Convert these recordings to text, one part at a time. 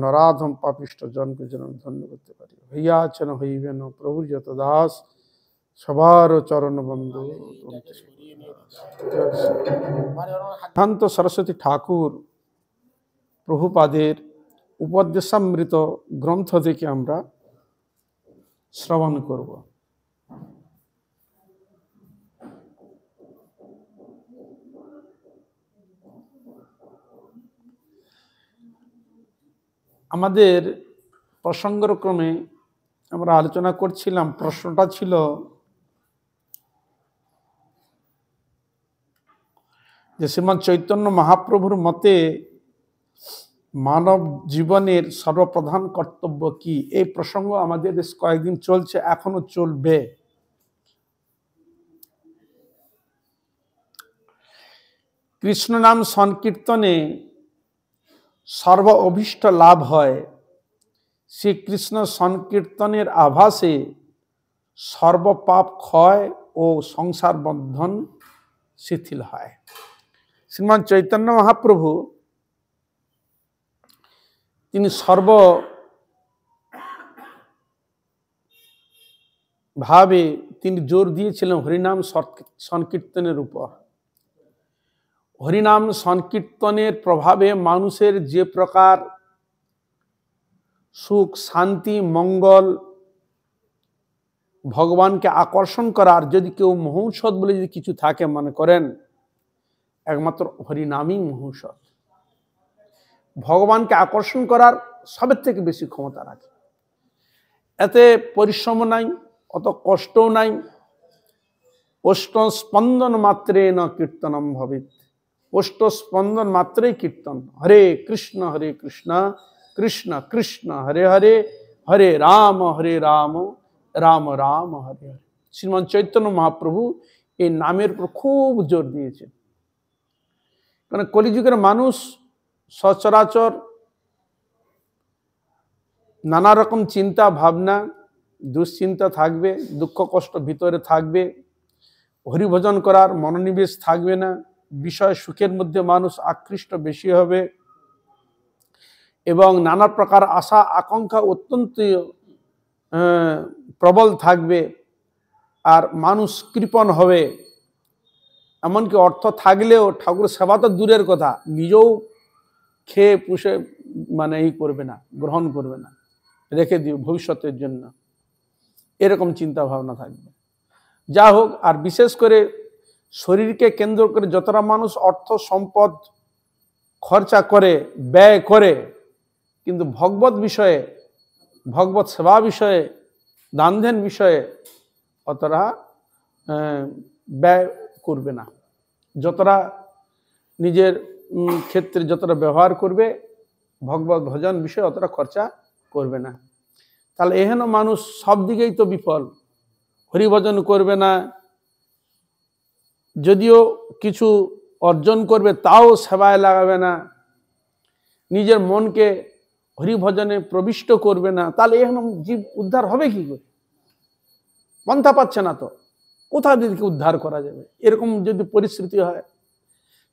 নরাধম পাপিষ্ঠ জনকে যেন ধন্য করতে পারি। হইয়াছেন হইবেন প্রভুর যত দাস, সবার চরণ বন্ধু। সিদ্ধান্ত সরস্বতী ঠাকুর প্রভুপাদের উপদেশামৃত গ্রন্থ থেকে আমরা শ্রবণ করব। আমাদের প্রসঙ্গক্রমে আমরা আলোচনা করছিলাম, প্রশ্নটা ছিল যে শ্রীমৎ চৈতন্য মহাপ্রভুর মতে মানব জীবনের সর্বপ্রধান কর্তব্য কি। এই প্রসঙ্গ আমাদের বেশ কয়েকদিন চলছে, এখনো চলবে। কৃষ্ণ নাম সংকীর্তনে সর্ব অভীষ্ট লাভ হয়। শ্রী কৃষ্ণ সংকীর্তনের আভাসে সর্বপাপ ক্ষয় ও সংসার বন্ধন শিথিল হয়। শ্রীমান চৈতন্য মহাপ্রভু তিনি সর্বভাবে তিনি জোর দিয়েছিলেন হরিনাম সংকীর্তনের উপর। হরিনাম সংকীর্তনের প্রভাবে মানুষের যে প্রকার সুখ, শান্তি, মঙ্গল, ভগবানকে আকর্ষণ করার যদি কেউ মহৌষধ বলে যদি কিছু থাকে মনে করেন, একমাত্র হরিনামই মহৌষধ। ভগবানকে আকর্ষণ করার সবের থেকে বেশি ক্ষমতা রাখে। এতে পরিশ্রম নাই, অত কষ্টও নাই। অষ্ট স্পন্দন মাত্রে ন কীর্তনম ভবেৎ। অষ্ট স্পন্দন মাত্রেই কীর্তন। হরে কৃষ্ণ কৃষ্ণ কৃষ্ণ হরে হরে, হরে রাম রাম রাম হরে হরে। শ্রীমান চৈতন্য মহাপ্রভু এই নামের উপর খুব জোর দিয়েছেন। কারণ কলিযুগের মানুষ সচরাচর নানা রকম চিন্তা ভাবনা, দুশ্চিন্তা থাকবে, দুঃখ কষ্ট ভিতরে থাকবে, হরিভজন করার মনোনিবেশ থাকবে না, বিষয় সুখের মধ্যে মানুষ আকৃষ্ট বেশি হবে এবং নানা প্রকার আশা আকাঙ্ক্ষা অত্যন্ত প্রবল থাকবে। আর মানুষ কৃপণ হবে। এমনকি অর্থ থাকলেও ঠাকুর সেবা তো দূরের কথা, নিজেও খেয়ে পুষে এই করবে না, গ্রহণ করবে না, রেখে দিও ভবিষ্যতের জন্য, এরকম চিন্তা ভাবনা থাকবে। যা হোক, আর বিশেষ করে শরীরকে কেন্দ্র করে যতটা মানুষ অর্থ সম্পদ খরচা করে, ব্যয় করে, কিন্তু ভগবত বিষয়ে, ভগবত সেবা বিষয়ে, দান ধ্যান বিষয়ে অতটা ব্যয় করবে না। যতটা নিজের ক্ষেত্রে যতটা ব্যবহার করবে, ভগবত ভজন বিষয়ে অতটা খরচা করবে না। তাহলে এহেন মানুষ সব দিকেই তো বিফল। হরিভজন করবে না, যদিও কিছু অর্জন করবে তাও সেবায় লাগাবে না, নিজের মনকে হরিভজনে প্রবিষ্ট করবে না। তাহলে এহেন জীব উদ্ধার হবে কি করে? পন্থা পাচ্ছে না তো, কোথা থেকে উদ্ধার করা যাবে? এরকম যদি পরিস্থিতি হয়,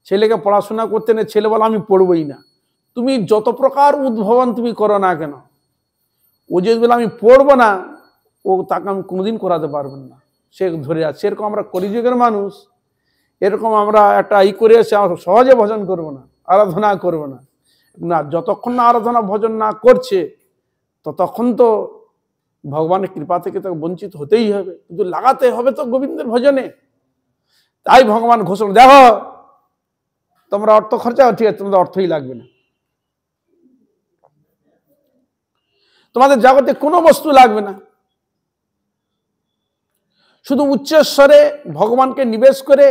ছেলেকে পড়াশোনা করতে নেই, ছেলে বলে আমি পড়বই না। তুমি যত প্রকার উদ্ভাবন তুমি করো না কেন, ও যদি বলে আমি পড়বো না, ও তাকে আমি কোনোদিন করাতে পারবেন না, সে ধরে আছে। সেরকম আমরা কলিযুগের মানুষ, এরকম আমরা একটা করে এসে আমরা সহজে ভজন করবো না, আরাধনা করবো না। না, যতক্ষণ না আরাধনা ভজন না করছে ততক্ষণ তো ভগবানের কৃপা থেকে তাকে বঞ্চিত হতেই হবে, কিন্তু লাগাতে হবে তো গোবিন্দের ভজনে। তাই ভগবান ঘোষণা, দেখো তোমরা অর্থ খরচা, ঠিক আছে, তোমাদের অর্থই লাগবে না, তোমাদের জগতে কোনো বস্তু লাগবে না, শুধু উচ্চস্বরে ভগবানকে নিবেশ করে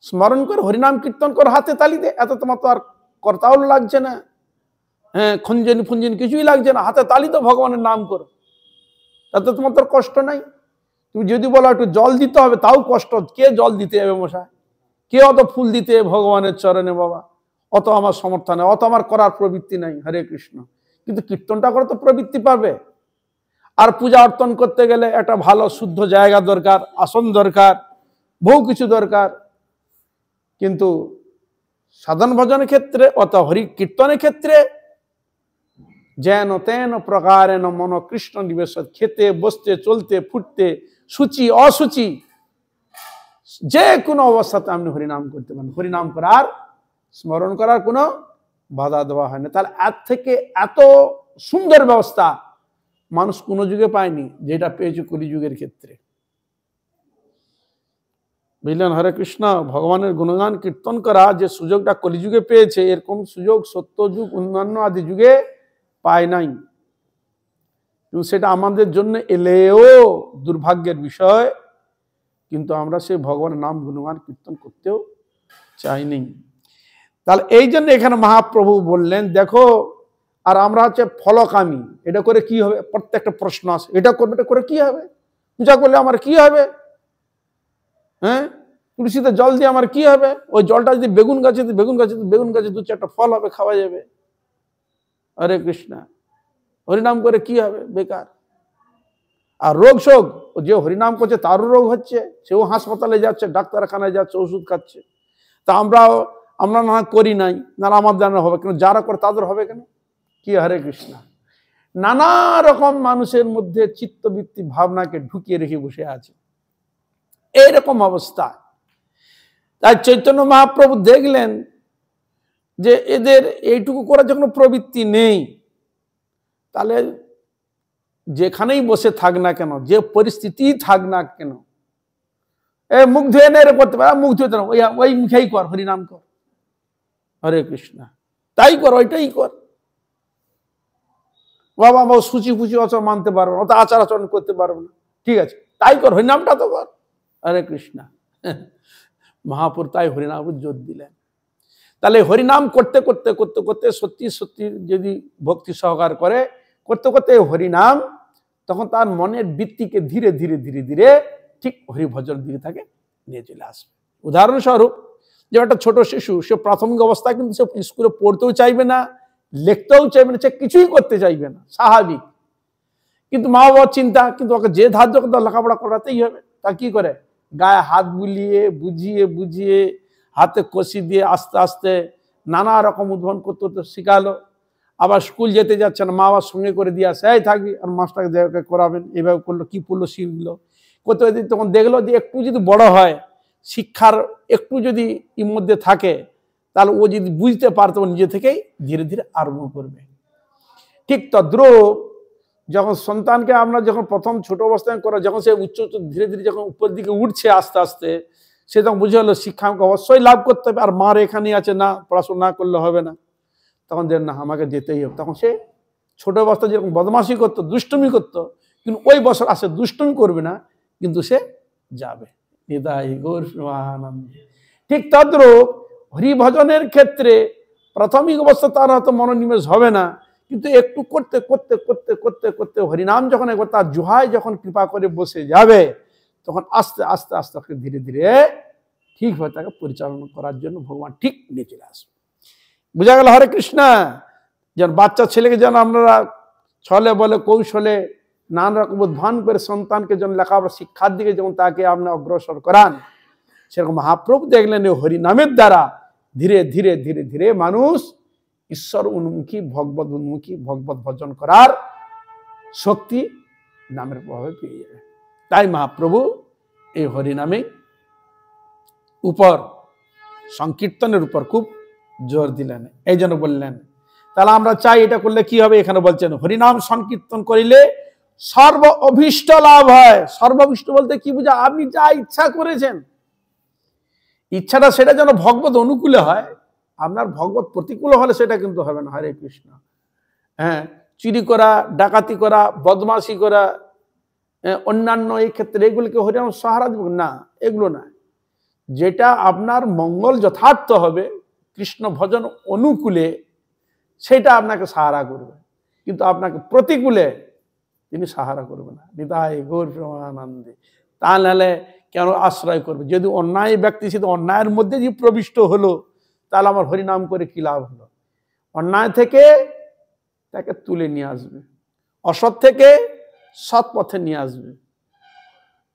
স্মরণ করে হরিনাম কীর্তন করে হাতে তালি দে, এত তোমার তো আর করতাও লাগছে না, খঞ্জনি ফুঞ্জনি কিছুই লাগছে না, হাতে তালি তো ভগবানের নাম করো, তাতে তোমার তো কষ্ট নাই। তুমি যদি বলো একটু জল দিতে হবে, তাও কষ্ট, কে জল দিতে যাবে মশাই, কে অত ফুল দিতে ভগবানের চরণে? বাবা, অত আমার সমর্থ নেই, অত আমার করার প্রবৃত্তি নাই। হরে কৃষ্ণ। কিন্তু কীর্তনটা করে তো প্রবৃত্তি পাবে। আর পূজা অর্পণ করতে গেলে একটা ভালো শুদ্ধ জায়গা দরকার, আসন দরকার, বহু কিছু দরকার। কিন্তু সাধন ভজনের ক্ষেত্রে, অত হরি কীর্তনের ক্ষেত্রে যেন তেন প্রকারেণ মন কৃষ্ণ নিবেশ, খেতে বসতে চলতে ফুটতে সূচি অসুচি যে কোনো অবস্থাতে আপনি হরিনাম করতে পারেন। হরিনাম করার স্মরণ করার কোনো বাধা দেওয়া হয় না। তাহলে এর থেকে এত সুন্দর ব্যবস্থা মানুষ কোনো যুগে পায়নি যেটা পেয়েছে কলিযুগের ক্ষেত্রে। বুঝলেন? হরে কৃষ্ণ। ভগবানের গুণগান কীর্তন করা যে সুযোগটা কলিযুগে পেয়েছে, এরকম সুযোগ সত্যযুগ অন্যান্য আদি যুগে পায় নাই। কিন্তু সেটা আমাদের জন্য এলেও দুর্ভাগ্যের বিষয়, কিন্তু আমরা সেই ভগবানের নাম গুণগান কীর্তন করতেও চাইনি। তাহলে এই জন্য এখানে মহাপ্রভু বললেন দেখো, আর আমরা হচ্ছে ফলকামী, এটা করে কি হবে? প্রত্যেকটা প্রশ্ন আসে, এটা করবে, এটা করে কি হবে? পূজা করলে আমার কি হবে? হ্যাঁ, তুলসীতে জল দিয়ে আমার কি হবে? ওই জলটা যদি বেগুন গাছে দু চারটা ফল হবে, খাওয়া যাবে। হরে কৃষ্ণ। হরিনাম করে কি হবে? বেকার। আর রোগ শোক, যে হরিনাম করছে তারও রোগ হচ্ছে, সেও হাসপাতালে যাচ্ছে, ডাক্তারখানায় যাচ্ছে, ওষুধ খাচ্ছে। তা আমরা না করি নাই, না আমাদের জানা হবে কেন? যারা করে তাদের হবে কেন? কি? হরে কৃষ্ণ। নানা রকম মানুষের মধ্যে চিত্তবৃত্তি ভাবনাকে ঢুকিয়ে রেখে বসে আছে, এইরকম অবস্থা। তাই চৈতন্য মহাপ্রভু দেখলেন যে এদের এইটুকু করার জন্য প্রবৃত্তি নেই, তাহলে যেখানেই বসে থাক না কেন, যে পরিস্থিতি থাক না কেন, মুখ ধুয়ে নেড়ে করতে পারে, মুখ ধুয়ে ওই মুখেই কর, হরিনাম কর, হরে কৃষ্ণ, তাই কর, ওইটাই কর। বাবা সূচি ফুচি অচর মানতে পারবো না, অত আচার আচরণ করতে পারবো না, ঠিক আছে, তাই কর, হরিনামটা তো কর, হরে কৃষ্ণ। মহাপুর তাই হরিনাম জোর দিলেন। তাহলে হরিনাম করতে করতে করতে করতে সত্যি সত্যি যদি ভক্তি সহকার করে, করতে করতে হরিনাম, তখন তার মনের বৃত্তিকে ধীরে ধীরে ধীরে ধীরে ঠিক হরিভজন দিকে তাকে নিয়ে চলে আসবে। উদাহরণস্বরূপ, যে একটা ছোট শিশু, সে প্রাথমিক অবস্থায় কিন্তু সে স্কুলে পড়তেও চাইবে না, লিখতেও চাইবে না, সে কিছুই করতে চাইবে না, স্বাভাবিক। কিন্তু মা বাবার চিন্তা, কিন্তু ওকে যে ধার্য করতে লেখাপড়া করাতেই হবে। তা কি করে? গায়ে হাত বুলিয়ে বুঝিয়ে বুঝিয়ে হাতে কষি দিয়ে আস্তে আস্তে নানা রকম উদ্ভাবন করতে করতে শিখালো। আবার স্কুল যেতে যাচ্ছে না, মা বাবার সঙ্গে করে দিয়ে আসে, এই থাকবি, আর মাস্টারকে দেখে করাবেন, এইভাবে করলো, কি পড়লো শিখলো করতে, তখন দেখলো যে একটু যদি বড় হয়, শিক্ষার একটু যদি এর মধ্যে থাকে, তাহলে ও যদি বুঝতে পারতো, নিজে থেকেই ধীরে ধীরে আরম্ভ করবে। ঠিক তদ্রূপ যখন সন্তানকে আমরা যখন প্রথম ছোট অবস্থায় করা, যখন সে উচ্চ ধীরে ধীরে যখন উপর দিকে উঠছে আস্তে আস্তে, সে তখন বুঝে হলো শিক্ষা আমাকে অবশ্যই লাভ করতে হবে, আর মার এখানেই আছে, না পড়াশোনা না করলে হবে না, তখন যে না আমাকে যেতেই হবে। তখন সে ছোট অবস্থায় যেরকম বদমাশি করতো, দুষ্টুমি করতো, কিন্তু ওই বছর আসে দুষ্টুমি করবে না, কিন্তু সে যাবে। ঠিক তদ্রূপ হরিভজনের ক্ষেত্রে প্রাথমিক অবস্থা তার হয়তো মনোনিবেশ হবে না, কিন্তু একটু করতে করতে করতে করতে করতে হরিনাম যখন একবার তার জুহায় যখন কৃপা করে বসে যাবে, তখন আস্তে আস্তে আস্তে ধীরে ধীরে ঠিকভাবে তাকে পরিচালনা করার জন্য ভগবান ঠিক নিয়ে চলে আসবে। বোঝা গেল? হরে কৃষ্ণ। যেন বাচ্চা ছেলেকে যেন আপনারা ছলে বলে কৌশলে নানা রকম উদ্ভান করে সন্তানকে যেন লেখাপড়া শিক্ষার দিকে যেমন তাকে আপনি অগ্রসর করান, সেরকম মহাপ্রভু দেখলেন হরিনামের দ্বারা ধীরে ধীরে ধীরে ধীরে মানুষ ঈশ্বর উন্মুখী, ভগবত উন্মুখী, ভগবত ভজন করার শক্তি নামের প্রভাবে পেয়ে যাবে। তাই মহাপ্রভু এই হরিনামে উপর, সংকীর্তনের উপর খুব জোর দিলেন। এই জন্য বললেন, তাহলে আমরা চাই এটা করলে কি হবে? এখানে বলছেন হরিনাম সংকীর্তন করিলে সর্ব অভীষ্ট লাভ হয়। সর্বাভীষ্ট বলতে কি বুঝা? আপনি যা ইচ্ছা করেছেন, ইচ্ছাটা সেটা যেন ভগবত অনুকূলে হয়, আপনার ভগবত প্রতিকূল হলে সেটা কিন্তু হবে না। হরে কৃষ্ণ। হ্যাঁ, চুরি করা, ডাকাতি করা, বদমাশি করা, অন্যান্য এই ক্ষেত্রে এগুলিকে হরিনাম সাহারা দিব না, এগুলো না। যেটা আপনার মঙ্গল যথার্থ হবে, কৃষ্ণ ভজন অনুকূলে, সেটা আপনাকে সাহারা করবে, কিন্তু আপনাকে প্রতিকূলে তিনি সাহারা করবে না। নিতাই গৌর প্রেমানন্দে। তা নাহলে কেন আশ্রয় করবে? যদি অন্যায় ব্যক্তি, সে তো অন্যায়ের মধ্যে যে প্রবিষ্ট হলো, তাহলে আমার হরিনাম করে কি লাভ হলো? অন্যায় থেকে তাকে তুলে নিয়ে আসবে, অসৎ থেকে সৎ পথে নিয়ে আসবে।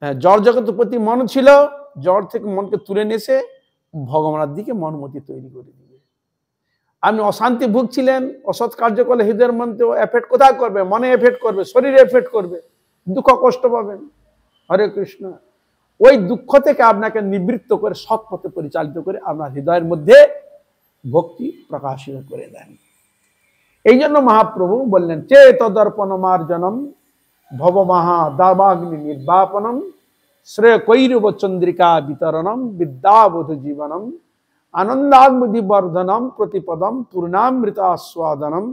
হ্যাঁ, জড় জগতের প্রতি মন ছিল, জড় থেকে মনকে তুলে নিয়ে এসে ভগবানের দিকে মনমতি তৈরি করে দিবে। আপনি অশান্তি ভুগছিলেন, অসৎ কার্য করলে হৃদয়ের মধ্যে এফেক্ট কোথায় করবে? মনে এফেক্ট করবে, শরীরে এফেক্ট করবে, দুঃখ কষ্ট পাবেন। হরে কৃষ্ণ। ওই দুঃখ থেকে আপনাকে নিবৃত্ত করে সৎ পথে পরিচালিত করে আপনার হৃদয়ের মধ্যে ভক্তি প্রকাশিত করে দেন। এই জন্য মহাপ্রভু বললেন, চেত দর্পণ মার্জনম ভব মহা দাবাগ্নি নির্বাপনম শ্রেয় কৈরব চন্দ্রিকা বিতরণম বিদ্যাবোধ জীবনম আনন্দাগ্মুদি বর্ধনম প্রতিপদম পূর্ণামৃতাস্বাদনম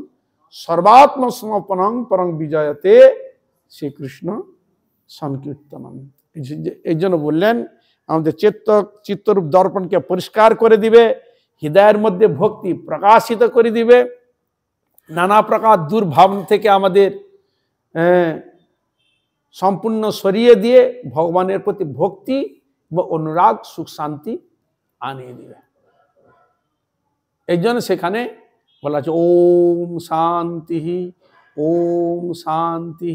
সর্বাত্ম সমর্পণং পরং বিজয়তে শ্রীকৃষ্ণ সংকীর্তনম। এই জন্য বললেন আমাদের চিত্তরূপ দর্পণকে পরিষ্কার করে দিবে, হৃদয়ের মধ্যে ভক্তি প্রকাশিত করে দিবে, নানা প্রকার দুর্ভাবনা থেকে আমাদের সম্পূর্ণ সরিয়ে দিয়ে ভগবানের প্রতি ভক্তি বা অনুরাগ সুখ শান্তি আনিয়ে দিবে। এই জন্য সেখানে বলা আছে ওম শান্তি, ওম শান্তি,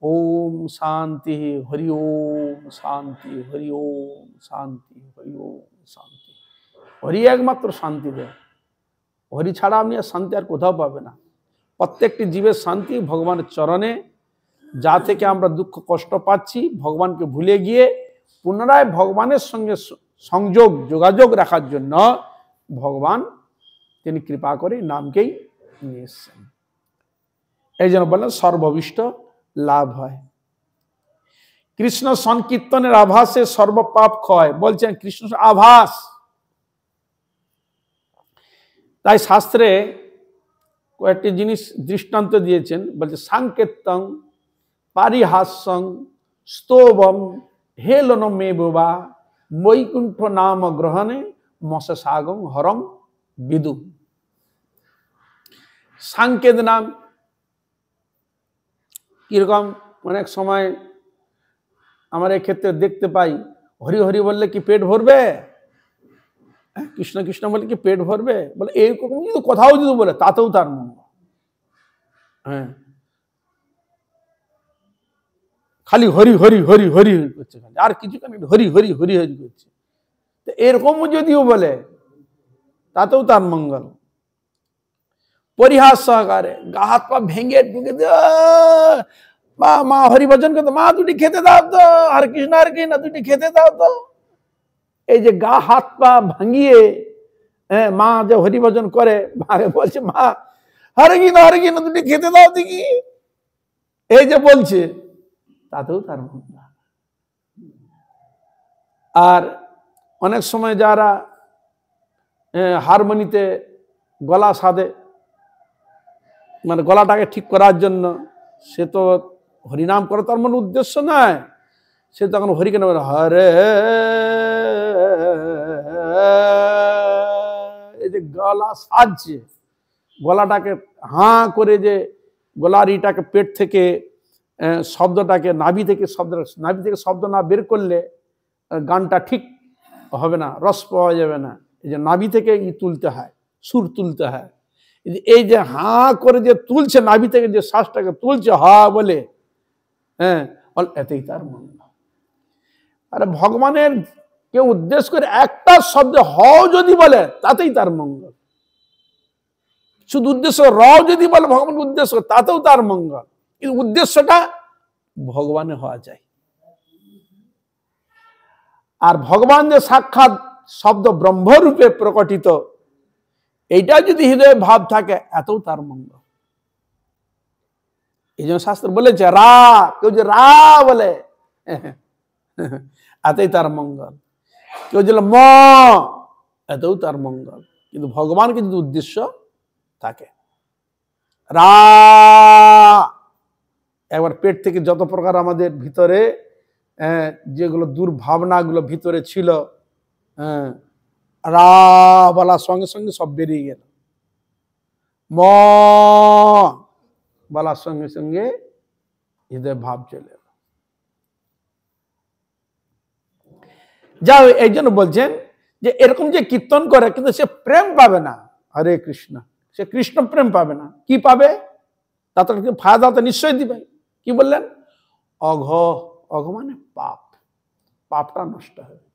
ওম শান্তি, হরি ওম শান্তি, হরি ওম শান্তি, হরি ওম শান্তি। হরি একমাত্র শান্তি দেয়, হরি ছাড়া আপনি আর শান্তি আর কোথাও পাবে না। প্রত্যেকটি জীবের শান্তি ভগবানের চরণে। যা থেকে আমরা দুঃখ কষ্ট পাচ্ছি, ভগবানকে ভুলে গিয়ে পুনরায় ভগবানের সঙ্গে সংযোগ যোগাযোগ রাখার জন্য ভগবান তিনি কৃপা করে নামকেই নিয়ে এসছেন। এই জন্য বললেন সর্ববিষ্ট লাভ হয়। কৃষ্ণ সংকীর্তনের আভাসে সর্বপাপ ক্ষয়, বলছেন কৃষ্ণ আভাস। তাই শাস্ত্রে কয়েকটি জিনিস দৃষ্টান্ত দিয়েছেন, বলছে সাংকেতং পারিহাস্যং স্তবম হেলনমেবা বৈকুণ্ঠ নাম গ্রহণে মশাসাগং হরম বিদু। সাংকেত নাম কিরকম? অনেক সময় আমার এই ক্ষেত্রে দেখতে পাই, হরি হরি বললে কি পেট ভরবে? কৃষ্ণ কৃষ্ণ বললে কি পেট ভরবে? বলে এইরকম যদি কোথাও যদি বলে তাতেও তার মঙ্গল। হ্যাঁ, খালি হরি হরি হরি হরি করছে, খালি আর কিছু কেন হরি হরি হরি হরি করছে। তো এরকম যদিও বলে তাতেও তার মঙ্গল। পরিহাস সহকারে গা হাত পা ভেঙে ঢুকে মা মা হরিভজন করতো, মা দুটি খেতে দাও তো, আর কৃষ্ণ দুটি খেতে দাও তো। এই যে গা হাত পা ভাঙিয়ে মা যে হরিভজন করে, মাকে বলছে মা হরে কৃষ্ণ দুটি খেতে দাও দেখি, এই যে বলছে তাতেও তার মঙ্গল। আর অনেক সময় যারা হারমোনিতে গলা সাধে, মানে গলাটাকে ঠিক করার জন্য, সে তো হরিনাম করে তার মনে উদ্দেশ্য নয়, সে তখন হরি কেন বলে হরে, এই যে গলা সাজছে, গলাটাকে হাঁ করে যে গলার ইটাকে পেট থেকে শব্দটাকে নাভি থেকে শব্দ না বের করলে গানটা ঠিক হবে না, রস পাওয়া যাবে না। এই যে নাভি থেকে তুলতে হয়, সুর তুলতে হয়। এই যে হাঁ করে যে তুলছে, নাভি থেকে যে শ্বাসটাকে তুলছে হা বলে, এতেই তার মঙ্গল। আরে ভগবানের কে উদ্দেশ্য করে একটা শব্দ হ যদি বলে তাতেই তার মঙ্গল। শুধু উদ্দেশ্য র যদি বলে ভগবানের উদ্দেশ্য, তাতেও তার মঙ্গল। কিন্তু উদ্দেশ্যটা ভগবানের হওয়া চাই। আর ভগবান যে সাক্ষাৎ শব্দ ব্রহ্মরূপে প্রকটিত, এইটা যদি হৃদয়ে ভাব থাকে এতও তার মঙ্গল। এই জন্য শাস্ত্র বলেছে রা, কেউ যে রা বলে এতই তার মঙ্গল। কেউ যদি ম, এতও তার মঙ্গল। কিন্তু ভগবানকে যদি উদ্দেশ্য থাকে, রা একবার পেট থেকে যত প্রকার আমাদের ভিতরে যেগুলো দুর্ভাবনাগুলো ভিতরে ছিল, রা বলার সঙ্গে সঙ্গে সব বেরিয়ে গেল, ম বলার সঙ্গে সঙ্গে হৃদয় ভাব চলে এলো। যাও, এই জন্য বলছেন যে এরকম যে কীর্তন করে কিন্তু সে প্রেম পাবে না। হরে কৃষ্ণ, সে কৃষ্ণ প্রেম পাবে না। কি পাবে? তাতে ফায়দা তো নিশ্চয়ই দিবে। কি বললেন? অঘ, অঘ মানে পাপ, পাপটা নষ্ট হবে।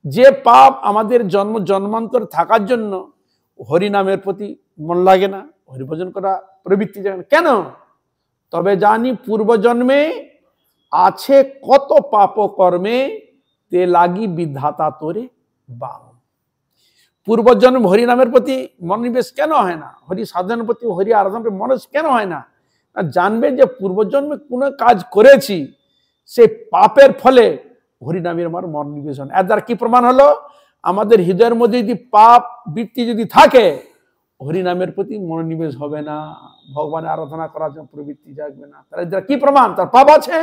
যে পাপ আমাদের জন্মান্তর থাকার জন্য হরিনামের প্রতি মন লাগে না, হরিভজন করা প্রবৃত্তি জাগে না। কেন? তবে জানি পূর্বজন্মে আছে কত পাপ কর্মে, তে লাগি বিধাতা তোরে বাম। পূর্বজন্ম হরিনামের প্রতি মনোনিবেশ কেন হয় না, হরি সাধনের প্রতি, হরি আরাধনার মনোনিবেশ কেন হয় না? জানবে যে পূর্বজন্মে কোনো কাজ করেছি, সেই পাপের ফলে হরিনামের আমার মনোনিবেশ হয় না। এর দ্বারা কি প্রমাণ হলো? আমাদের হৃদয়ের মধ্যে যদি পাপ বৃত্তি যদি থাকে, হরিনামের প্রতি মনোনিবেশ হবে না, ভগবানের আরাধনা করার জন্য প্রবৃত্তি জাগবে না। তার দ্বারা কি প্রমাণ? তার পাপ আছে,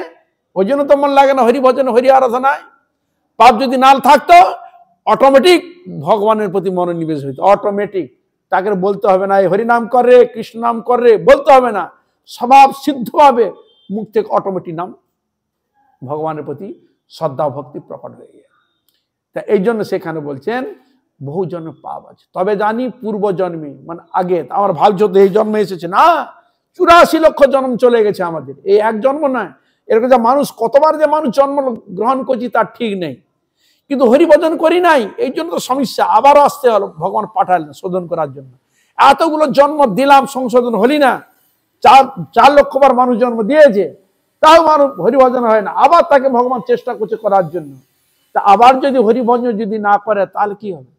ওই জন্য তো মন লাগে না হরি ভজনে, হরি আরাধনায়। পাপ যদি না থাকতো, অটোমেটিক ভগবানের প্রতি মনোনিবেশ হইত, অটোমেটিক। তাকে বলতে হবে না হরি নাম করে, কৃষ্ণ নাম করে, বলতে হবে না, স্বভাব সিদ্ধভাবে মুখ থেকে অটোমেটিক নাম ভগবানের প্রতি শ্রদ্ধা ভক্তি প্রকট হয়ে যায়। তা এই জন্য সেখানে বলছেন বহু জন্ম পাপ আছে, তবে জানি পূর্ব জন্মে, মানে আগে। আমার ভাবছো তো এই জন্মে এসেছে না, 84 লক্ষ জন্ম চলে গেছে আমাদের, এই এক জন্ম নয়। এরকম যে মানুষ কতবার যে মানুষ জন্ম গ্রহণ করছি তার ঠিক নেই, কিন্তু হরিভজন করি নাই, এই জন্য তো সমস্যা। আবারও আসতে হলো, ভগবান পাঠালেন শোধন করার জন্য। এতগুলো জন্ম দিলাম, সংশোধন হলি না, 4 লক্ষবার মানুষ জন্ম দিয়েছে, তাও মানুষ হরিভজন হয় না, আবার তাকে ভগবান চেষ্টা করছে করার জন্য। তা আবার যদি হরিভজন যদি না করে তাহলে কি হবে?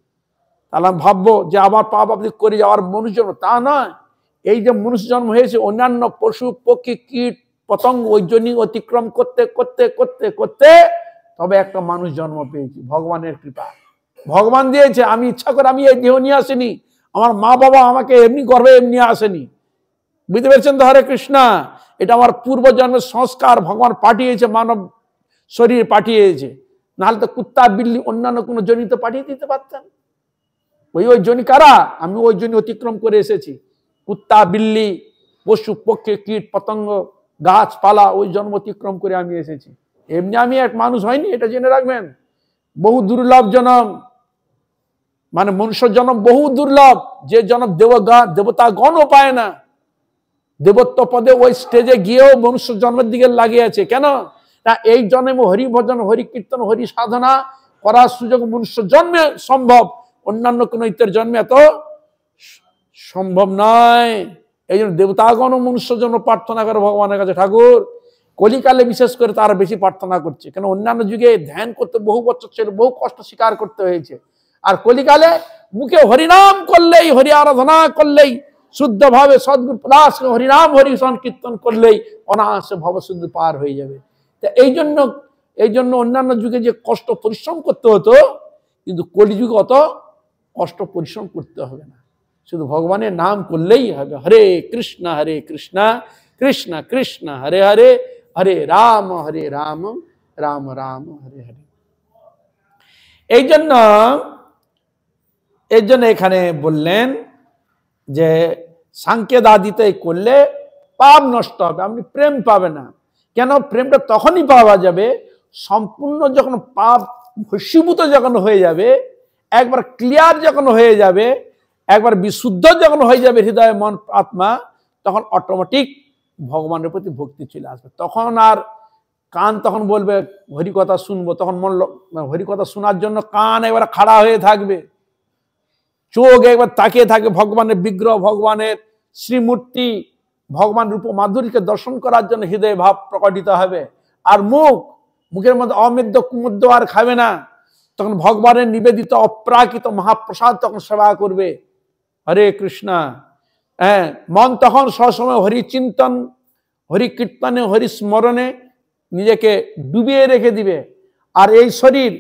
তাহলে আমি ভাববো যে আবার পাপ আপনি করে যাওয়ার মনুষ্য জন্ম, তা নয়। এই যে মনুষ্য জন্ম হয়েছে, অন্যান্য পশু পক্ষী কীট পতঙ্গ ওই জন্য অতিক্রম করতে করতে করতে করতে তবে একটা মানুষ জন্ম পেয়েছি, ভগবানের কৃপা। ভগবান দিয়েছে, আমি ইচ্ছা করে আমি এই দেহ নিয়ে আসিনি, আমার মা বাবা আমাকে এমনি গর্ভে এমনি আসেনি, বুঝতে পেরেছেন তো? হরে কৃষ্ণ। এটা আমার পূর্বজন্মের সংস্কার, ভগবান পাঠিয়েছে, মানব শরীর পাঠিয়েছে। নাহলে তো কুত্তা বিল্লি অন্যান্য কোনো জনি তো পাঠিয়ে দিতে পারতেন। ওই জনি কারা? আমি ওই জনি অতিক্রম করে এসেছি। কুত্তা বিল্লি পশু পক্ষী কীট পতঙ্গ গাছপালা ওই জন্ম অতিক্রম করে আমি এসেছি, এমনি আমি এক মানুষ হয়নি, এটা জেনে রাখবেন। বহু দুর্লভ জন্ম, মানে মনুষ্য জন্ম বহু দুর্লভ, যে জন্ম দেবতা গণও পায় না। দেবত্ব পদে ওই স্টেজে গিয়েও মনুষ্য জন্মের দিকে লাগিয়ে আছে। কেন না? এই জন্মে হরি ভজন, হরি কীর্তন, হরি সাধনা করার সুযোগ মনুষ্য জন্মে সম্ভব, অন্যান্য কোন ইত্যার জন্মে এত সম্ভব নয়। এই জন্য দেবতাগণ মনুষ্য জন্ম প্রার্থনা করে ভগবানের কাছে। ঠাকুর কলিকালে বিশেষ করে তারা বেশি প্রার্থনা করছে, কেন অন্যান্য যুগে ধ্যান করতে বহু বছর ছিল, বহু কষ্ট স্বীকার করতে হয়েছে। আর কলিকালে মুখে হরিনাম করলেই, হরি আরাধনা করলেই, শুদ্ধ ভাবে সদ্গুরু প্লাস হরিনাম হরি সংকীর্তন করলেই অনায়াসে ভবসিন্ধু পার হয়ে যাবে। তা এই জন্য অন্যান্য যুগে যে কষ্ট পরিশ্রম করতে হতো, কিন্তু কলিযুগে অত কষ্ট পরিশ্রম করতে হবে না, শুধু ভগবানের নাম করলেই হবে। হরে কৃষ্ণ কৃষ্ণ কৃষ্ণ হরে হরে, হরে রাম রাম রাম হরে হরে। এই জন্য এখানে বললেন যে সাংকেদাদিতে করলে পাপ নষ্ট হবে, আপনি প্রেম পাবে না। কেন? প্রেমটা তখনই পাওয়া যাবে সম্পূর্ণ যখন পাপ ভস্মীভূত যখন হয়ে যাবে, একবার ক্লিয়ার যখন হয়ে যাবে, একবার বিশুদ্ধ যখন হয়ে যাবে হৃদয় মন আত্মা, তখন অটোমেটিক ভগবানের প্রতি ভক্তি চলে আসবে। তখন আর কান তখন বলবে হরিকথা শুনবো, তখন মন হরিকথা শোনার জন্য কান একবার খাড়া হয়ে থাকবে, চোখ একবার তাকিয়ে থাকবে ভগবানের বিগ্রহ, ভগবানের শ্রীমূর্তি, ভগবান রূপ মাধুরীকে দর্শন করার জন্য হৃদয় ভাব প্রকটিত হবে। আর মুখের মধ্যে অমেদ্য কুমদ্য আর খাবে না, তখন ভগবানের নিবেদিত অপ্রাকৃত মহাপ্রসাদ তখন সেবা করবে। হরে কৃষ্ণ। হ্যাঁ, মন তখন সবসময় হরি চিন্তন, হরি কীর্তনে, হরি স্মরণে নিজেকে ডুবিয়ে রেখে দিবে। আর এই শরীর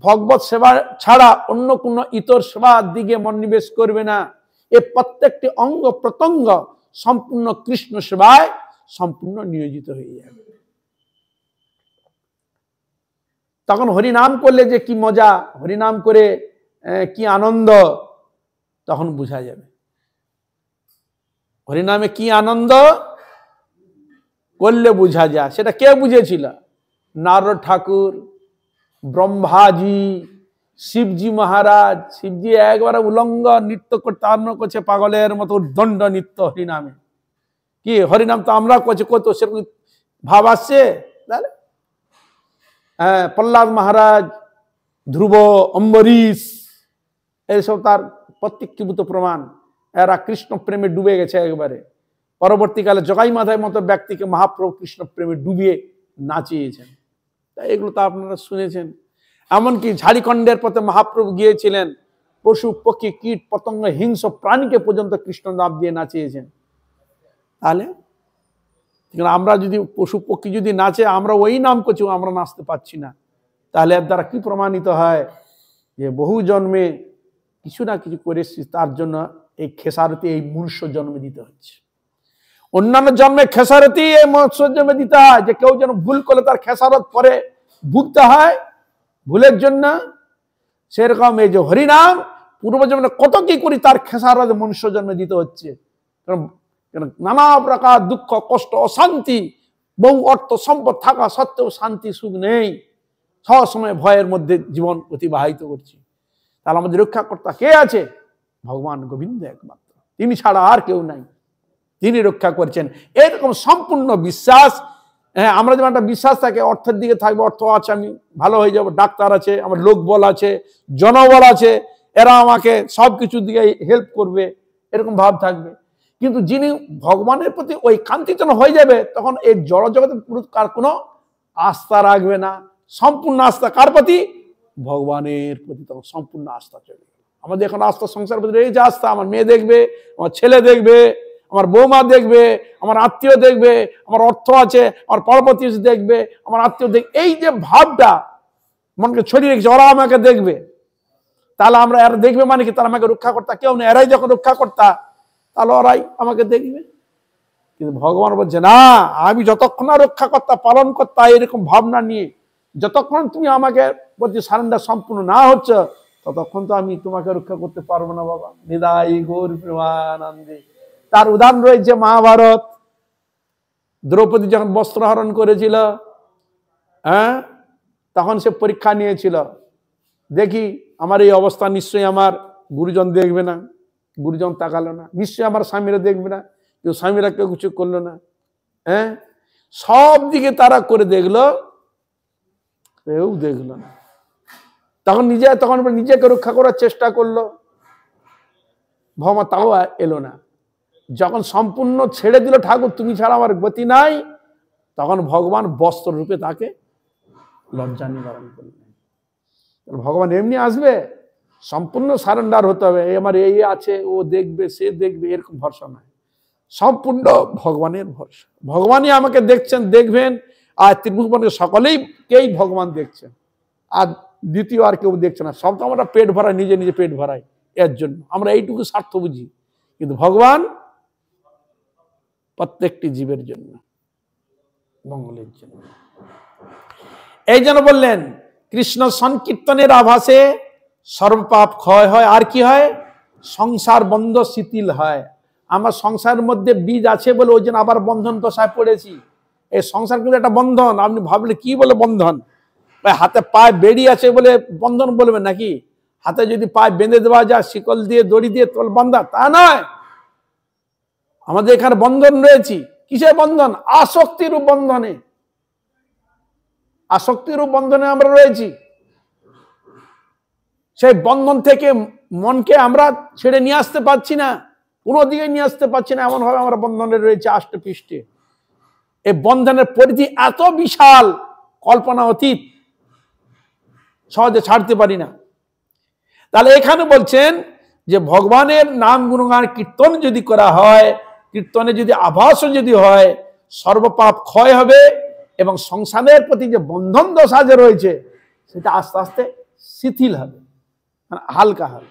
ভগবত সেবা ছাড়া অন্য কোনো ইতর সেবার দিকে মনোনিবেশ করবে না। এ প্রত্যেকটি অঙ্গ প্রত্যঙ্গ সম্পূর্ণ কৃষ্ণ সেবায় সম্পূর্ণ নিয়োজিত হয়ে যাবে। তখন হরিনাম করলে যে কি মজা, হরিনাম করে কি আনন্দ, তখন বোঝা যাবে হরিনামে কি আনন্দ করলে বোঝা যায়। সেটা কে বুঝেছিল? নারদ ঠাকুর, ব্রহ্মাজি, শিবজি মহারাজ। শিবজি একবারে উলঙ্গ নৃত্য করতে আরম্ভ করছে, পাগলের মতো দণ্ড নৃত্য হরিনামে। কি হরিনাম তো আমরা করছি, কত সেরকম ভাব আসছে। প্রহ্লাদ মহারাজ, ধ্রুব, অম্বরীশ, এইসব তার প্রত্যক্ষীভূত প্রমাণ। এরা কৃষ্ণ প্রেমে ডুবে গেছে একবারে। পরবর্তীকালে জগাই মাধায় মতো ব্যক্তিকে মহাপ্রভু কৃষ্ণ প্রেমে ডুবিয়ে নাচিয়েছেন। তাই এগুলো তো আপনারা শুনেছেন। এমনকি ঝাড়খণ্ডের পথে মহাপ্রভু গিয়েছিলেন, পশু পক্ষী কীট পতঙ্গ হিংস্র প্রাণীকে পর্যন্ত কৃষ্ণ নাম দিয়ে নাচিয়েছেন। তাহলে আমরা যদি পশু পক্ষী যদি নাচে, আমরা ওই নাম করছি, আমরা নাচতে পারছি না, তাহলে এর দ্বারা কি প্রমাণিত হয় যে বহু জন্মে কিছু না কিছু করেছি, তার জন্য এই খেসারতি এই মনুষ্য জন্মে দিতে হচ্ছে। অন্যান্য জন্মে খেসারতি এই মনুষ্য জন্মে দিতে হয়, যে কেউ যেন ভুল করলে তার খেসারত পরে ভুগতে হয় ভুলের জন্য। সেরকম এই যে হরিনাম পূর্বজন্মে কত কি করি, তার খেসারত মনুষ্য জন্মে দিতে হচ্ছে। নানা প্রকার দুঃখ কষ্ট অশান্তি, বহু অর্থ সম্পদ থাকা সত্ত্বেও শান্তি সুখ নেই, সব সময় ভয়ের মধ্যে জীবন অতিবাহিত করছি। তাহলে আমাদের রক্ষাকর্তা কে আছে? ভগবান গোবিন্দ একমাত্র, তিনি ছাড়া আর কেউ নাই, তিনি রক্ষা করছেন। এরকম সম্পূর্ণ বিশ্বাস। হ্যাঁ, আমরা যেমন একটা বিশ্বাস থাকে অর্থের দিকে থাকবে, অর্থ আছে আমি ভালো হয়ে যাব, ডাক্তার আছে, আমার লোক বল আছে, জনবল আছে, এরা আমাকে সব কিছুর দিকে হেল্প করবে, এরকম ভাব থাকবে। কিন্তু যিনি ভগবানের প্রতি ওই কান্তিতন হয়ে যাবে, তখন এই জড় জগতের কার কোনো আস্থা রাখবে না। সম্পূর্ণ আস্থা কার প্রতি? ভগবানের প্রতি তখন সম্পূর্ণ আস্থা চলে। আমাদের এখন আস্থা সংসার প্রতি এই যে আস্থা, আমার মেয়ে দেখবে, আমার ছেলে দেখবে, আমার বৌমা দেখবে, আমার আত্মীয় দেখবে, আমার অর্থ আছে, আমার পরবর্তী দেখবে, আমার আত্মীয় দেখবে, এই যে ভাবটা মনকে ছড়িয়ে রেখেছে, ওরা আমাকে দেখবে। তাহলে আমরা এরা দেখবে মানে কি? তারা আমাকে রক্ষা করতা কেউ নেই, এরাই যখন রক্ষা করতা, তাহলে ওরাই আমাকে দেখবে। কিন্তু ভগবান বলছে না, আমি যতক্ষণ রক্ষা কর্তা পালন কর্তা এরকম ভাবনা নিয়ে যতক্ষণ তুমি আমাকে প্রতি সারেন্ডার সম্পূর্ণ না হচ্ছে, ততক্ষণ তো আমি তোমাকে রক্ষা করতে পারবো না বাবা। নিদাই গৌর প্রেমানন্দে। তার উদাহরণ রয়েছে মহাভারত। দ্রৌপদী যখন বস্ত্রহরণ করেছিল, হ্যাঁ, তখন সে পরীক্ষা নিয়েছিল, দেখি আমার এই অবস্থা নিশ্চয়ই আমার গুরুজন দেখবে না, গুরুজন তাকালো না, নিশ্চয়ই আমার স্বামীরা দেখবে না, কেউ স্বামীরা কেউ কিছু করলো না। হ্যাঁ, সব দিকে তারা করে দেখলো, কেউ দেখলো না। তখন নিজেকে রক্ষা করার চেষ্টা করলো, ভগবান তাও এলো না। যখন সম্পূর্ণ ছেড়ে দিল, ঠাকুর তুমি ছাড়া আমার গতি নাই, তখন ভগবান বস্ত্র রূপে তাকে লজ্জা নিবারণ করলেন। ভগবান এমনি আসবে? সম্পূর্ণ সারেন্ডার হতে হবে। আমার এই আছে, ও দেখবে, সে দেখবে, এরকম ভরসা নাই। সম্পূর্ণ ভগবানের ভরসা। ভগবানই আমাকে দেখছেন, দেখবেন। আর ত্রিভুবনের সকলেই কেই ভগবান দেখছেন, আর দ্বিতীয় আর কেউ দেখছে না। সব তো আমরা পেট ভরাই, নিজে নিজে পেট ভরাই, এর জন্য আমরা এইটুকু স্বার্থ বুঝি। কিন্তু ভগবান প্রত্যেকটি জীবের জন্য, মঙ্গলের জন্য। এই জন্য বললেন কৃষ্ণ সংকীর্তনের আভাসে সর্বপাপ ক্ষয় হয়। আর কি হয়? সংসার বন্ধ শিথিল হয়। আমার সংসারের মধ্যে বীজ আছে বলে ওই জন্য আবার বন্ধন দশায় পড়েছি। এই সংসার কিন্তু একটা বন্ধন। আপনি ভাবলে কি বলে বন্ধন? হাতে পায়ে বেড়ি আছে বলে বন্ধন বলবেন নাকি? হাতে যদি পায়ে বেঁধে দেওয়া যায় শিকল দিয়ে, দড়ি দিয়ে, তোল বান্ধা, তা নয়। আমাদের এখানে বন্ধন রয়েছে। কিসের বন্ধন? আসক্তির বন্ধনে। আসক্তির বন্ধনে আমরা রয়েছি। সেই বন্ধন থেকে মনকে আমরা ছেড়ে নিয়ে আসতে পারছি না, কোনো দিকে নিয়ে আসতে পারছি না। এমন ভাবে আমরা বন্ধনে রয়েছে আষ্টে পৃষ্ঠে। এই বন্ধনের পরিধি এত বিশাল, কল্পনা অতীত, সহজে ছাড়তে পারি না। তাহলে এখানে বলছেন যে ভগবানের নাম গুণগান কীর্তন যদি করা হয়, কীর্তনে যদি আভাসও যদি হয়, সর্বপাপ ক্ষয় হবে এবং সংসারের প্রতি যে বন্ধন দশা যে রয়েছে সেটা আস্তে আস্তে শিথিল হবে, মানে হালকা হবে।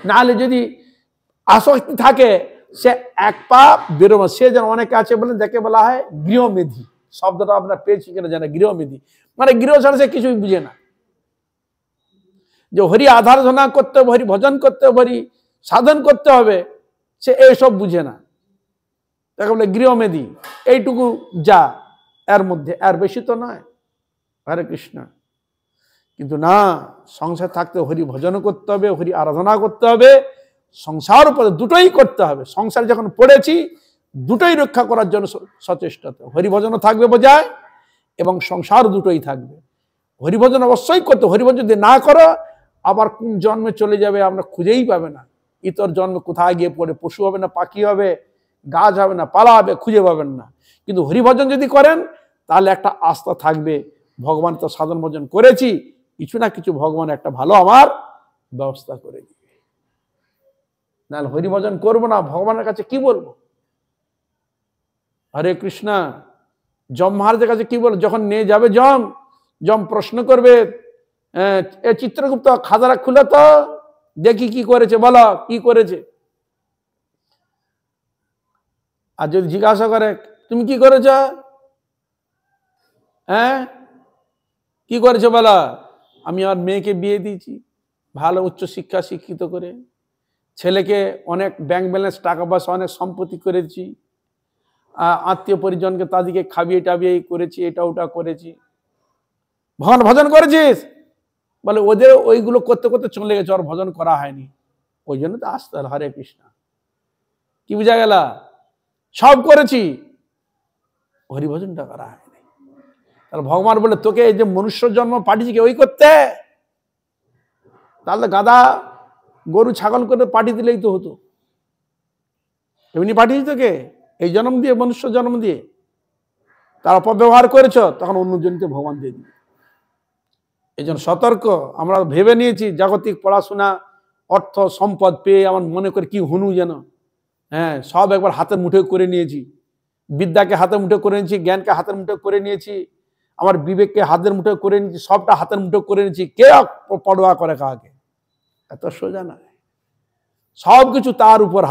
নাহলে যদি আসক্তি থাকে, সে এক পা বেরোবে। সে যেন অনেকে আছে বলে দেখে বলা হয় গৃহমেধি। শব্দটা আপনার পেয়েছি কিনা জানা, গৃহমেধি মানে গৃহ ছাড়া সে কিছুই বুঝে না। যে হরি আরাধনা করতে হবে, হরি ভজন করতে হবে, হরি সাধন করতে হবে, সে এইসব বুঝে না। তাকে বলে গৃহমেধি। এইটুকু যা এর মধ্যে, এর বেশি তো নয়। হরে কৃষ্ণ। কিন্তু না, সংসার থাকতে হরি ভজন করতে হবে, হরি আরাধনা করতে হবে, সংসার উপরে দুটোই করতে হবে। সংসার যখন পড়েছি, দুটোই রক্ষা করার জন্য সচেষ্ট হতে হবে। হরিভজনও থাকবে বোঝায় এবং সংসার দুটোই থাকবে। হরিভজন অবশ্যই করতে। হরিভজন যদি না করো, আবার কোন জন্মে চলে যাবে আমরা খুঁজেই পাবে না। ইতর জন্মে কোথায় গিয়ে পড়ে, পশু হবে না পাখি হবে, গাছ হবে না পালা হবে, খুঁজে পাবেন না। কিন্তু হরিভজন যদি করেন তাহলে একটা আস্থা থাকবে, ভগবান তো সাধন ভজন করেছি, কিছু না কিছু ভগবান একটা ভালো আমার ব্যবস্থা করে দিবে। নাহলে হরিভজন করবো না, ভগবানের কাছে কি বলবো? হরে কৃষ্ণ। যম মহারাজের কাছে কি বলবো? যখন নিয়ে যাবে যম প্রশ্ন করবে, এ চিত্রগুপ্ত খাতাটা খুলে তো দেখি কি করেছে, বলো কি করেছে। আর যদি জিজ্ঞাসা করে তুমি কি করেছ, হ্যাঁ কি করেছো বলো? আমি আমার মেয়েকে বিয়ে দিয়েছি, ভালো উচ্চ শিক্ষা শিক্ষিত করে, ছেলেকে অনেক ব্যাংক ব্যালেন্স টাকা পয়সা অনেক সম্পত্তি করেছি, আত্মীয় পরিজনকে তাদেরকে খাবিয়ে টাবিয়ে করেছি, এটা ওটা করেছি। ভগবান ভজন করেছিস? বলে ওদের ওইগুলো করতে করতে চলে গেছে, ওর ভজন করা হয়নি, ওই জন্য তো আসতে হলো। হরে কৃষ্ণ। কি বুঝা গেল? সব করেছি, হরিভজনটা করা হয়নি। তাহলে ভগবান বলে তোকে এই যে মনুষ্য জন্ম পাঠিয়েছি কি ওই করতে? তাহলে গাধা গরু ছাগল করে পাঠিয়ে দিলেই তো হতো। এমনি পাঠিয়েছি তোকে এই জন্ম দিয়ে, মনুষ্য জন্ম দিয়ে, তার অপব্যবহার করেছ, তখন অন্যজনকে ভগবান দিয়ে দিবে। এই জন্য সতর্ক। আমরা ভেবে নিয়েছি জাগতিক পড়াশোনা, অর্থ সম্পদ পেয়ে আমার মনে করে কি হনু যেন, হ্যাঁ সব একবার হাতের মুঠোয় করে নিয়েছি, বিদ্যাকে হাতের মুঠোয় করে নিয়েছি, জ্ঞানকে হাতের মুঠোয় করে নিয়েছি, আমার বিবেককে হাতের মুঠোয় করে নিয়েছি, সবটা হাতের মুঠোয় করে নিয়েছি। কে পড়োয়া করে কাকে? এত সোজা না। সব কিছু তার উপর,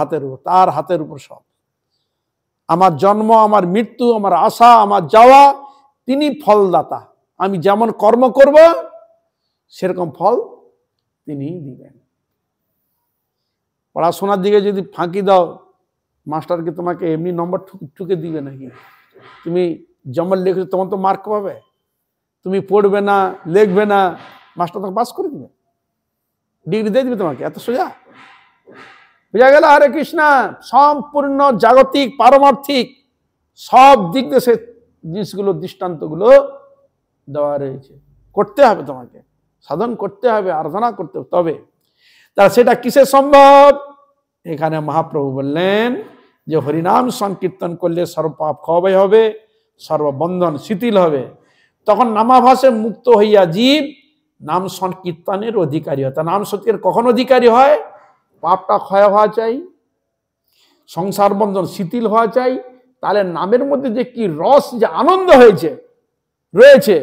তার হাতের উপর সব। আমার জন্ম, আমার মৃত্যু, আমার আশা, আমার যাওয়া, তিনি ফলদাতা। আমি যেমন কর্ম করব সেরকম ফল তিনি দিবেন। পড়াশোনার দিকে যদি ফাঁকি দাও, মাস্টারকে তোমাকে এমনি নম্বর ঠুকে দিবে নাকি? তুমি যেমন লিখেছো তখন তো মার্ক পাবে। তুমি পড়বে না, লিখবে না, মাস্টার তোমাকে পাস করে দিবে, ডিগ্রি দিয়ে দিবে তোমাকে। এত সোজা? বুঝা গেল? হরে কৃষ্ণ। সম্পূর্ণ জাগতিক পারমার্থিক সব দিক দিয়ে সে জিনিসগুলো, দৃষ্টান্তগুলো দেওয়া রয়েছে। করতে হবে, তোমাকে সাধন করতে হবে, আরাধনা করতে হবে, তবে তার সেটা কিসে সম্ভব? এখানে মহাপ্রভু বললেন যে হরিনাম সংকীর্তন করলে সর্বপাপ ক্ষয় হবে, সর্ববন্ধন শিথিল হবে। তখন নামাভাসে মুক্ত হইয়া জীব নাম সংকীর্তনের অধিকারী হয়। তা নাম সত্যের কখন অধিকারী হয়? পাপটা ক্ষয় হওয়া চাই, সংসার বন্ধন শিথিল হওয়া চাই। তাহলে নামের মধ্যে যে কি রস, যে আনন্দ রয়েছে,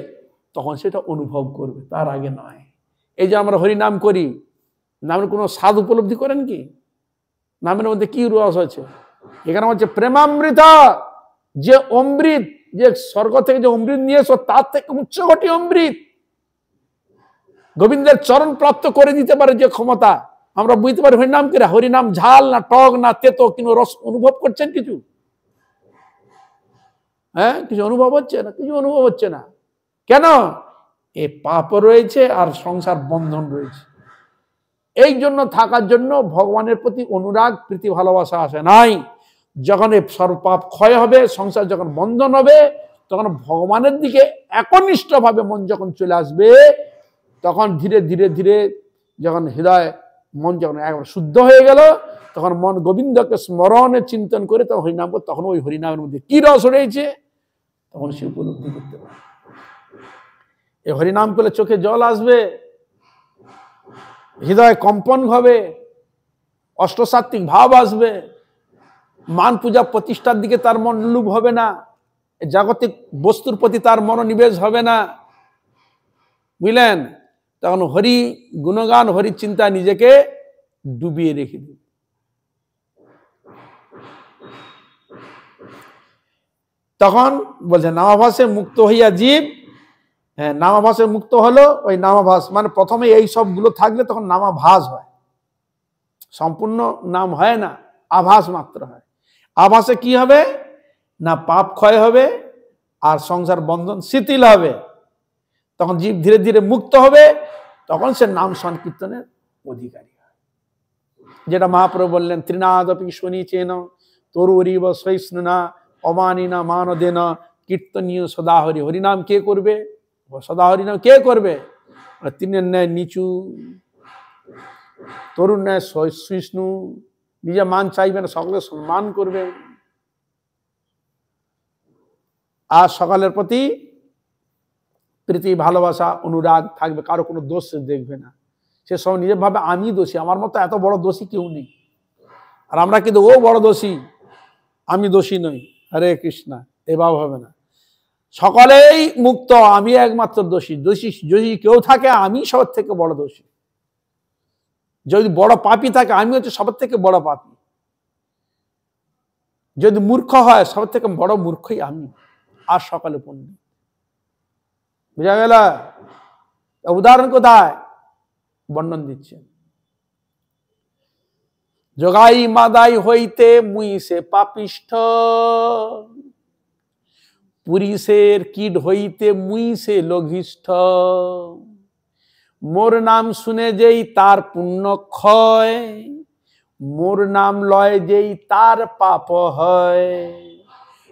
তখন সেটা অনুভব করবে, তার আগে নয়। এই যে আমরা হরিনাম করি, নামের কোনো স্বাদ উপলব্ধি করেন কি? নামের মধ্যে কি রস আছে? এখানে হচ্ছে প্রেমামৃতা, যে অমৃত, যে স্বর্গ থেকে যে অমৃত নিয়ে এসো, তার থেকে উচ্চকোটি অমৃত গোবিন্দের চরণ প্রাপ্ত করে দিতে পারে যে ক্ষমতা, আমরা বুঝতে পারি হরিনাম করে। হরিনাম ঝাল না টক না তেতো, কিন্তু রস অনুভব করছেন কিছু? হ্যাঁ, কিছু অনুভব হচ্ছে না, কিছু অনুভব হচ্ছে না। কেন? এ পাপ রয়েছে আর সংসার বন্ধন রয়েছে। এই জন্য থাকার জন্য ভগবানের প্রতি অনুরাগ, প্রীতি, ভালোবাসা আসে নাই। যখন এই সর্বপাপ ক্ষয় হবে, সংসার যখন বন্ধন হবে, তখন ভগবানের দিকে একনিষ্ঠভাবে মন যখন চলে আসবে, তখন ধীরে ধীরে ধীরে যখন হৃদয় মন যখন একবার শুদ্ধ হয়ে গেল, তখন মন গোবিন্দকে স্মরণে চিন্তন করে তখন হরিনাম করে, তখন ওই হরিনামের মধ্যে কি রস রয়েছে তখন সে উপলব্ধি করতে পারে। এই হরিনাম করলে চোখে জল আসবে, হৃদয় কম্পন হবে, অষ্টসাত্ত্বিক ভাব আসবে, মান পূজা প্রতিষ্ঠার দিকে তার মন লোভ হবে না, জাগতিক বস্তুর প্রতি তার মনোনিবেশ হবে না। বুঝলেন? তখন হরি গুণগান, হরি চিন্তা নিজেকে ডুবিয়ে রেখে দিন। তখন বলছে নামাভাসে মুক্ত হইয়া জীব, হ্যাঁ নামাভাসে মুক্ত হলো। ওই নামাভাস মানে প্রথমে এই সবগুলো থাকলে তখন নামাভাস হয়, সম্পূর্ণ নাম হয় না, আভাস মাত্র হয়। আভাসে কি হবে না? পাপ ক্ষয় হবে আর সংসার বন্ধন শিথিল হবে। তখন জীব ধীরে ধীরে মুক্ত হবে, তখন সে নাম সংকীর্তনের অধিকারী হয়। যেটা মহাপ্রভু বললেন, ত্রিনাদপি শনিচেন তরুরিব সহিষ্ণুনা অমানিনা মানদেন কীর্তনীয় সদাহরি। হরিনাম কে করবে? সদা হরিনাম কে করবে? তিনের ন্যায় নিচু, তরুণ ন্যায় সহিষ্ণু, নিজে মান চাইবেন, সকলে সম্মান করবেন, আর সকলের প্রতি প্রীতি ভালোবাসা অনুরাগ থাকবে, কারো কোনো দোষ দেখবে না। সে সব নিজের ভাবে আমি দোষী, আমার মতো এত বড় দোষী কেউ নেই। আর আমরা কিন্তু ও বড় দোষী, আমি দোষী নই। হরে কৃষ্ণা, এভাবে হবে না। সকলেই মুক্ত, আমি একমাত্র দোষী। দোষী যদি কেউ থাকে, আমি সবার থেকে বড় দোষী। যদি বড় পাপী থাকে, আমি হচ্ছে সবার থেকে বড় পাপী। যদি মূর্খ হয়, সবার থেকে বড় মূর্খই আমি, আর সকলে পণ্ডিত। বুঝা গেল? উদাহরণ কোথায় বর্ণন দিচ্ছেন? জগাই মাদাই হইতে মুই সে পাপিষ্ঠ, পুরুষের কীট হইতে মুই সে লঘিষ্ঠ, মোর নাম শুনে যেই তার পুণ্য ক্ষয়, মোর নাম লয় যেই তার পাপ হয়,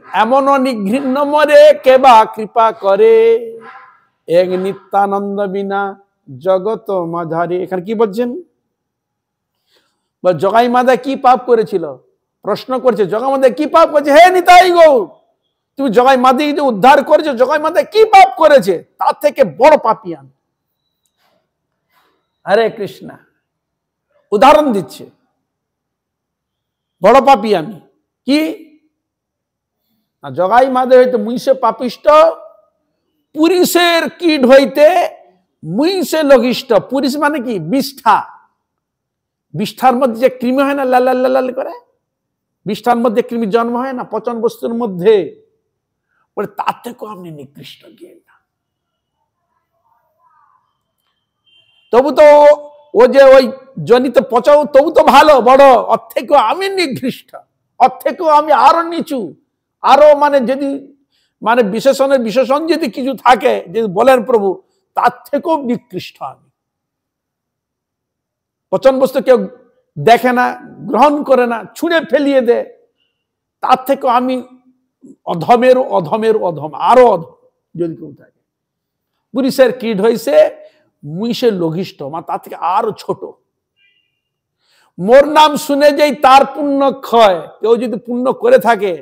এমন নিঘৃণ্য মরে কেবা কৃপা করে, এক নিত্যানন্দ বিনা জগত মাঝারে। এখানে কি বলছেন? জগাই মাদা কি পাপ করেছিল? প্রশ্ন করছে, জগাই মাদা কি পাপ করেছে? হে নিতাই গৌর, তুমি জগাই মাদি যে উদ্ধার করেছো, জগাই মাদা কি পাপ করেছে? তার থেকে বড় পাপী আমি। হরে কৃষ্ণা, উদাহরণ দিচ্ছে, বড় পাপী আমি। কি? জগাই মাদে হইতে মুইসে পাপিষ্ট, পুরুষের কীট হইতে মুইসে লঘিষ্ঠ। পুরুষ মানে কি? বিষ্ঠা। বিষ্ঠার মধ্যে যে কৃমি হয় না, লাল লাল লাল করে, বিষ্ঠার মধ্যে কৃমি জন্ম হয় না পচন বস্তুর মধ্যে, বলে তার থেকেও আপনি নিকৃষ্ট গিয়ে না। তবু তো ও যে ওই জনিতে পচাও, তবু তো ভালো, বড়। ওর থেকেও আমি নিকৃষ্ট, ওর থেকেও আমি আরো নিচু, আরো মানে যদি মানে বিশেষণের বিশেষণ যদি কিছু থাকে, যদি বলেন প্রভু, তার থেকেও নিকৃষ্ট আমি। পচন বস্তু কেউ দেখে না, গ্রহণ করে না, ছুঁড়ে ফেলিয়ে দেয়, তার থেকেও আমি অধমের অধমের অধম, আরো অধম যদি কেউ থাকে। পুরুষের কীট হইছে মুইসে লঘিষ্ঠ, মানে তার থেকে আরো ছোট। মোর নাম শুনে যেই তার পুণ্য ক্ষয়। কেউ যদি পুণ্য করে থাকে,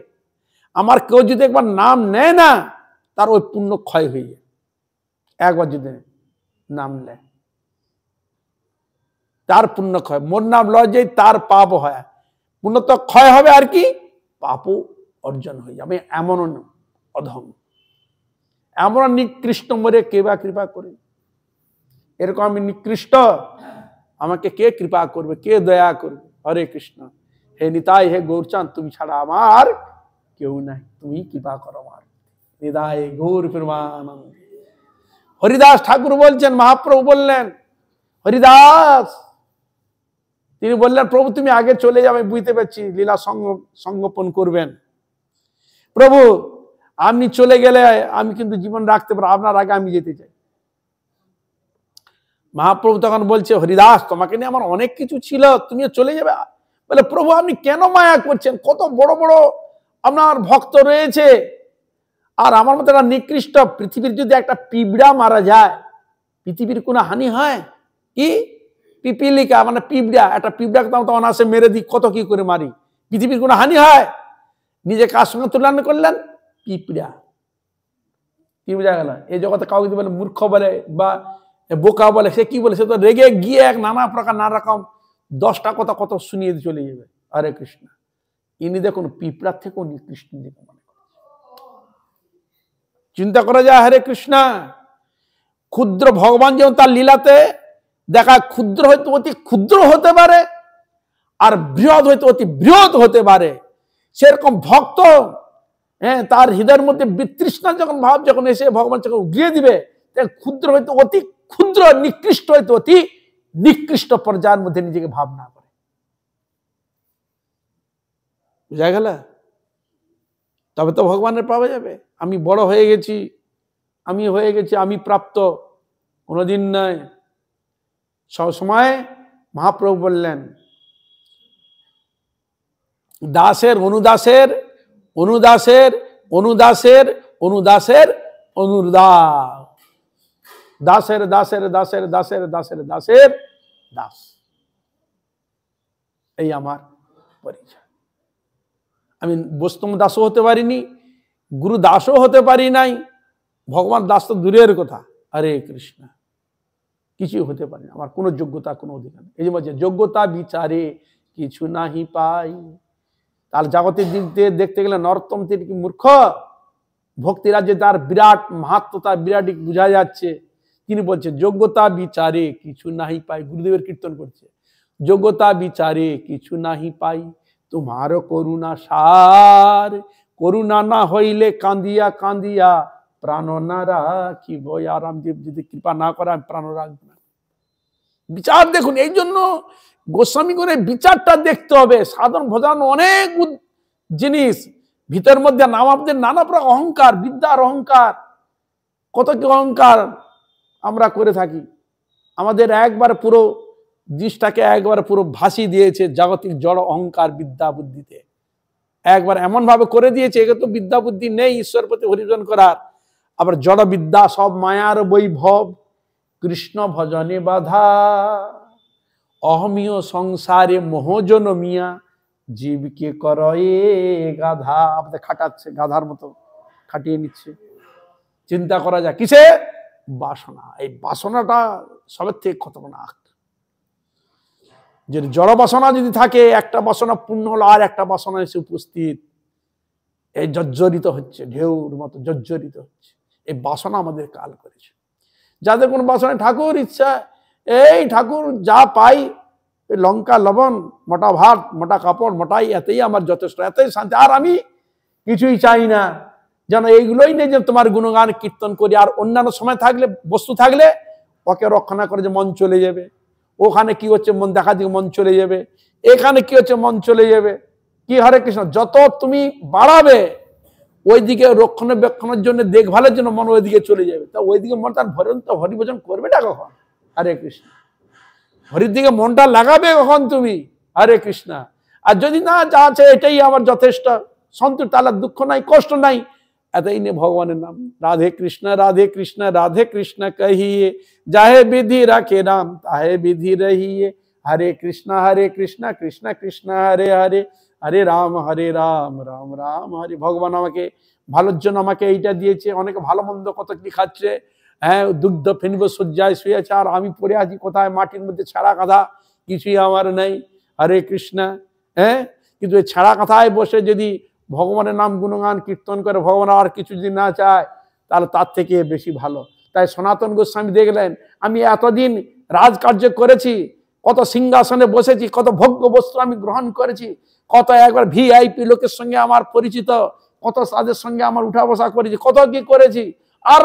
আমার কেউ যদি একবার নাম নেয় না, তার ওই পুণ্য ক্ষয় হয়ে যায়। একবার যদি নাম নেয়, তার পুণ্য ক্ষয়। মোর নাম লয় যে তার পাপ হয়, পুণ্য তো ক্ষয় হবে, আর কি পাপও অর্জন হয়ে যাবে। এমন অধম, এমন নিকৃষ্ট মরে কে বা কৃপা করে? এরকম আমি নিকৃষ্ট, আমাকে কে কৃপা করবে, কে দয়া করবে? হরে কৃষ্ণ, হে নিতাই, হে গৌরচাঁদ, তুমি ছাড়া আমার কেউ নাই, তুমি কৃপা করো আমার। নিতাই গৌর প্রেমানন্দ। হরিদাস ঠাকুর বলছেন, মহাপ্রভু বললেন, হরিদাস তিনি বললেন, প্রভু তুমি আগে চলে যাবে, বুঝতে পারছি লীলা সংগোপন করবেন। প্রভু আপনি চলে গেলে আমি কিন্তু জীবন রাখতে পারবো, আপনার আগে আমি যেতে চাই। মহাপ্রভু তখন বলছে, হরিদাস তোমাকে নিয়ে আমার অনেক কিছু ছিল, তুমি চলে যাবে? বলে, প্রভু আপনি কেন মায়া করছেন? কত বড় বড় আপনার ভক্ত রয়েছে, আর আমার মতো একটা নিকৃষ্ট। পৃথিবীর যদি একটা পিঁপড়া মারা যায়, পৃথিবীর কোনো হানি হয় কি? পিপিলিকা মানে পিঁপড়া, একটা পিঁপড়াকে তো অনায়াসে মেরে দিই, কত কি করে মারি, পৃথিবীর কোনো হানি হয়? নিজে কার সঙ্গে তুলনা করলেন? পিঁপড়া। কি বোঝা গেল? এই জগতে কাউকে বলে মূর্খ বলে বা বোকা বলে, সে কি বলে? সে তো রেগে গিয়ে এক নানা প্রকার নানা রকম 10টা কথা কত শুনিয়ে চলে যাবে। হরে কৃষ্ণ, ইনি দেখুন পিঁপড়ার থেকেও নিকৃষ্ট দিকে মনে করে। চিন্তা করা যায়। হরে কৃষ্ণ, ক্ষুদ্র ভগবান যেমন তার লীলাতে দেখা, ক্ষুদ্র হয়তো অতি ক্ষুদ্র হতে পারে, আর বৃহৎ হয়তো অতি বৃহৎ হতে পারে, সেরকম ভক্ত, হ্যাঁ, তার হৃদয়ের মধ্যে বিতৃষ্ণা যখন ভাব যখন এসে ভগবান যখন উগিয়ে দিবে, ক্ষুদ্র হয়তো অতি ক্ষুদ্র, নিকৃষ্ট হয়তো অতি নিকৃষ্ট পর্যায়ের মধ্যে নিজেকে ভাবনা করে। বুঝা গেল? তবে তো ভগবানের পাওয়া যাবে। আমি বড় হয়ে গেছি, আমি হয়ে গেছি, আমি প্রাপ্ত, কোনোদিন নয়। সবসময় মহাপ্রভু বললেন, দাসের অনুদাসের অনুদাসের অনুদাসের অনুদাসের অনুদাস, দাসের দাসের দাসের দাসের দাসের দাসের দাস। এই আমার পরিচয়। আমি বৈষ্ণব দাসও হতে পারিনি, গুরু দাসও হতে পারি নাই, ভগবান দাস তো দূরের কথা। হরে কৃষ্ণ, কিছুই হতে পারি না, আমার কোনো যোগ্যতা, কোনো অধিকার নেই। এই যে বলছে যোগ্যতা বিচারে কিছু নাহি পাই। তার জাগতিক দিক দিয়ে দেখতে গেলে নরোত্তম তিনি কি মূর্খ? ভক্তি রাজ্যে তার বিরাট মাহাত্ম, তার বিরাট বোঝা যাচ্ছে। তিনি বলছে যোগ্যতা বিচারে কিছু নাহি পাই। গুরুদেবের কীর্তন করছে, যোগ্যতা বিচারে কিছু নাহি পাই, তোমার করুণা সার, করুণা না হইলে কাঁদিয়া কাঁদিয়া প্রাণ না রাখিব। আর রামদেব যদি কৃপা না করে আমি প্রাণ রাখবো না। বিচার দেখুন, এই জন্য গোস্বামী করে বিচারটা দেখতে হবে। সাধন ভজন অনেক জিনিস ভিতরের মধ্যে আমাদের নানা প্রকার অহংকার, বিদ্যার অহংকার, কত কি অহংকার আমরা করে থাকি। আমাদের একবার পুরো দৃষ্টাকে একবার পুরো ভাসিয়ে দিয়েছে জাগতিক জড় অহংকার বিদ্যা বুদ্ধিতে, একবার এমন ভাবে করে দিয়েছে একে তো বিদ্যা বুদ্ধি নেই ঈশ্বর প্রতি হরিজন করার। আবার জড় বিদ্যা সব মায়ার বৈভব, কৃষ্ণ ভজনে বাধা, অহমীয় সংসারে মোহজন মিয়া, জীবকে করয়ে গাধা। আমাদের খাটাচ্ছে, গাধার মতো খাটিয়ে নিচ্ছে। চিন্তা করা যায় কিসে? বাসনা। এই বাসনাটা সবের থেকে খতরনাক। যদি জড় বাসনা যদি থাকে, একটা বাসনা পূর্ণ হলো আর একটা বাসনা এসে উপস্থিত, এই জর্জরিত হচ্ছে, ঢেউর মতো জর্জরিত হচ্ছে। এই বাসনা আমাদের কাল করেছে। যাদের কোন বাসনা, ঠাকুর ইচ্ছা, এই ঠাকুর যা পাই, লঙ্কা লবণ, মোটা ভাত, মোটা কাপড়, মোটাই, এতেই আমার যথেষ্ট, এতেই শান্তি, আর আমি কিছুই চাই না। যেন এইগুলোই নেই যে তোমার গুণগান কীর্তন করি, আর অন্যান্য সময় থাকলে, বস্তু থাকলে ওকে রক্ষণা করে যে মন চলে যাবে, ওখানে কি হচ্ছে মন দেখা দিকে মন চলে যাবে, এখানে কি হচ্ছে মন চলে যাবে। কি হরে কৃষ্ণ, যত তুমি বাড়াবে ওইদিকে রক্ষণাবেক্ষণের জন্য, দেখভালের জন্য মন ওইদিকে চলে যাবে। তা ওইদিকে মন তার হরিভজন করবে না কখন? হরে কৃষ্ণ, হরির দিকে মনটা লাগাবে কখন তুমি? হরে কৃষ্ণ। আর যদি না, যা আছে এটাই আমার যথেষ্ট, সন্তুষ্ট, তাহলে দুঃখ নাই, কষ্ট নাই, এতই নিয়ে ভগবানের নাম। রাধে কৃষ্ণ রাধে কৃষ্ণ রাধে কৃষ্ণ কহিয়ে, যাহে বিধি রাখে রাম তাহে বিধি রহিয়ে, হরে কৃষ্ণ কৃষ্ণ কৃষ্ণ হরে হরে, হরে রাম রাম রাম হরে। ভগবান আমাকে ভালোর জন্য আমাকে এইটা দিয়েছে। অনেকে ভালো মন্দ কত কি খাচ্ছে, হ্যাঁ, দুগ্ধ ফেনব শয্যায় শুয়েছে, আর আমি পড়ে আছি কোথায় মাটির মধ্যে, ছাড়া কাঁথা, কিছুই আমার নেই। হরে কৃষ্ণ। হ্যাঁ, কিন্তু এই ছাড়া কাঁথায় বসে যদি ভগবানের নাম গুণগান কীর্তন করে, ভগবান আর কিছু যদি না চায়, তাহলে তার থেকে বেশি ভালো। তাই সনাতন গোস্বামী দেখলেন, আমি এতদিন রাজকার্য করেছি, কত সিংহাসনে বসেছি, কত ভোগ্য বস্তু আমি গ্রহণ করেছি, কত একবার ভিআইপি লোকের সঙ্গে আমার পরিচিত, কত তাদের সঙ্গে আমার উঠা বসা করেছি, কত কি করেছি, আর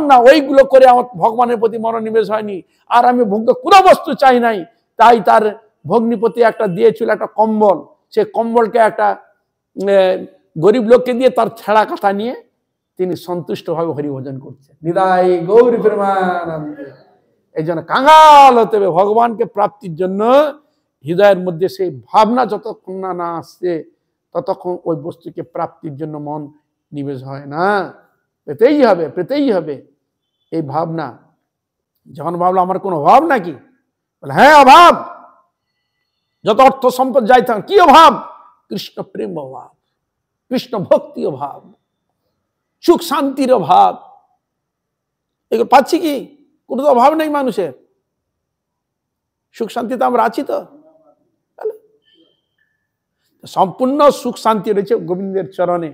না ওইগুলো করে আমার ভগবানের প্রতি মনোনিবেশ হয়নি। আর আমি ভোগ্য কোনো বস্তু চাই নাই। তাই তার ভগ্নিপতি একটা দিয়েছিল একটা কম্বল, সে কম্বলকে একটা গরিব লোককে দিয়ে তার ছেঁড়া কথা নিয়ে তিনি সন্তুষ্টভাবে হরিভজন করছেন। নিতাই গৌর প্রেমানন্দে। এই জন্য কাঙাল হতে হবে ভগবানকে প্রাপ্তির জন্য। হৃদয়ের মধ্যে সেই ভাবনা যতক্ষণ না আসছে, ততক্ষণ ওই বস্তুকে প্রাপ্তির জন্য মন নিবেশ হয় না। পেতেই হবে এই ভাবনা। যখন ভাবলো আমার কোনো অভাব নাকি, বলে হ্যাঁ অভাব, যত অর্থ সম্পদ যাই থাক, কি অভাব? কৃষ্ণ প্রেম অভাব, কৃষ্ণ ভক্তি অভাব, সুখ শান্তির অভাব। এগুলো পাচ্ছি কি? কোনো তো অভাব নেই মানুষের। সুখ শান্তিতে আমরা আছি তো। সম্পূর্ণ সুখ শান্তি রয়েছে গোবিন্দের চরণে।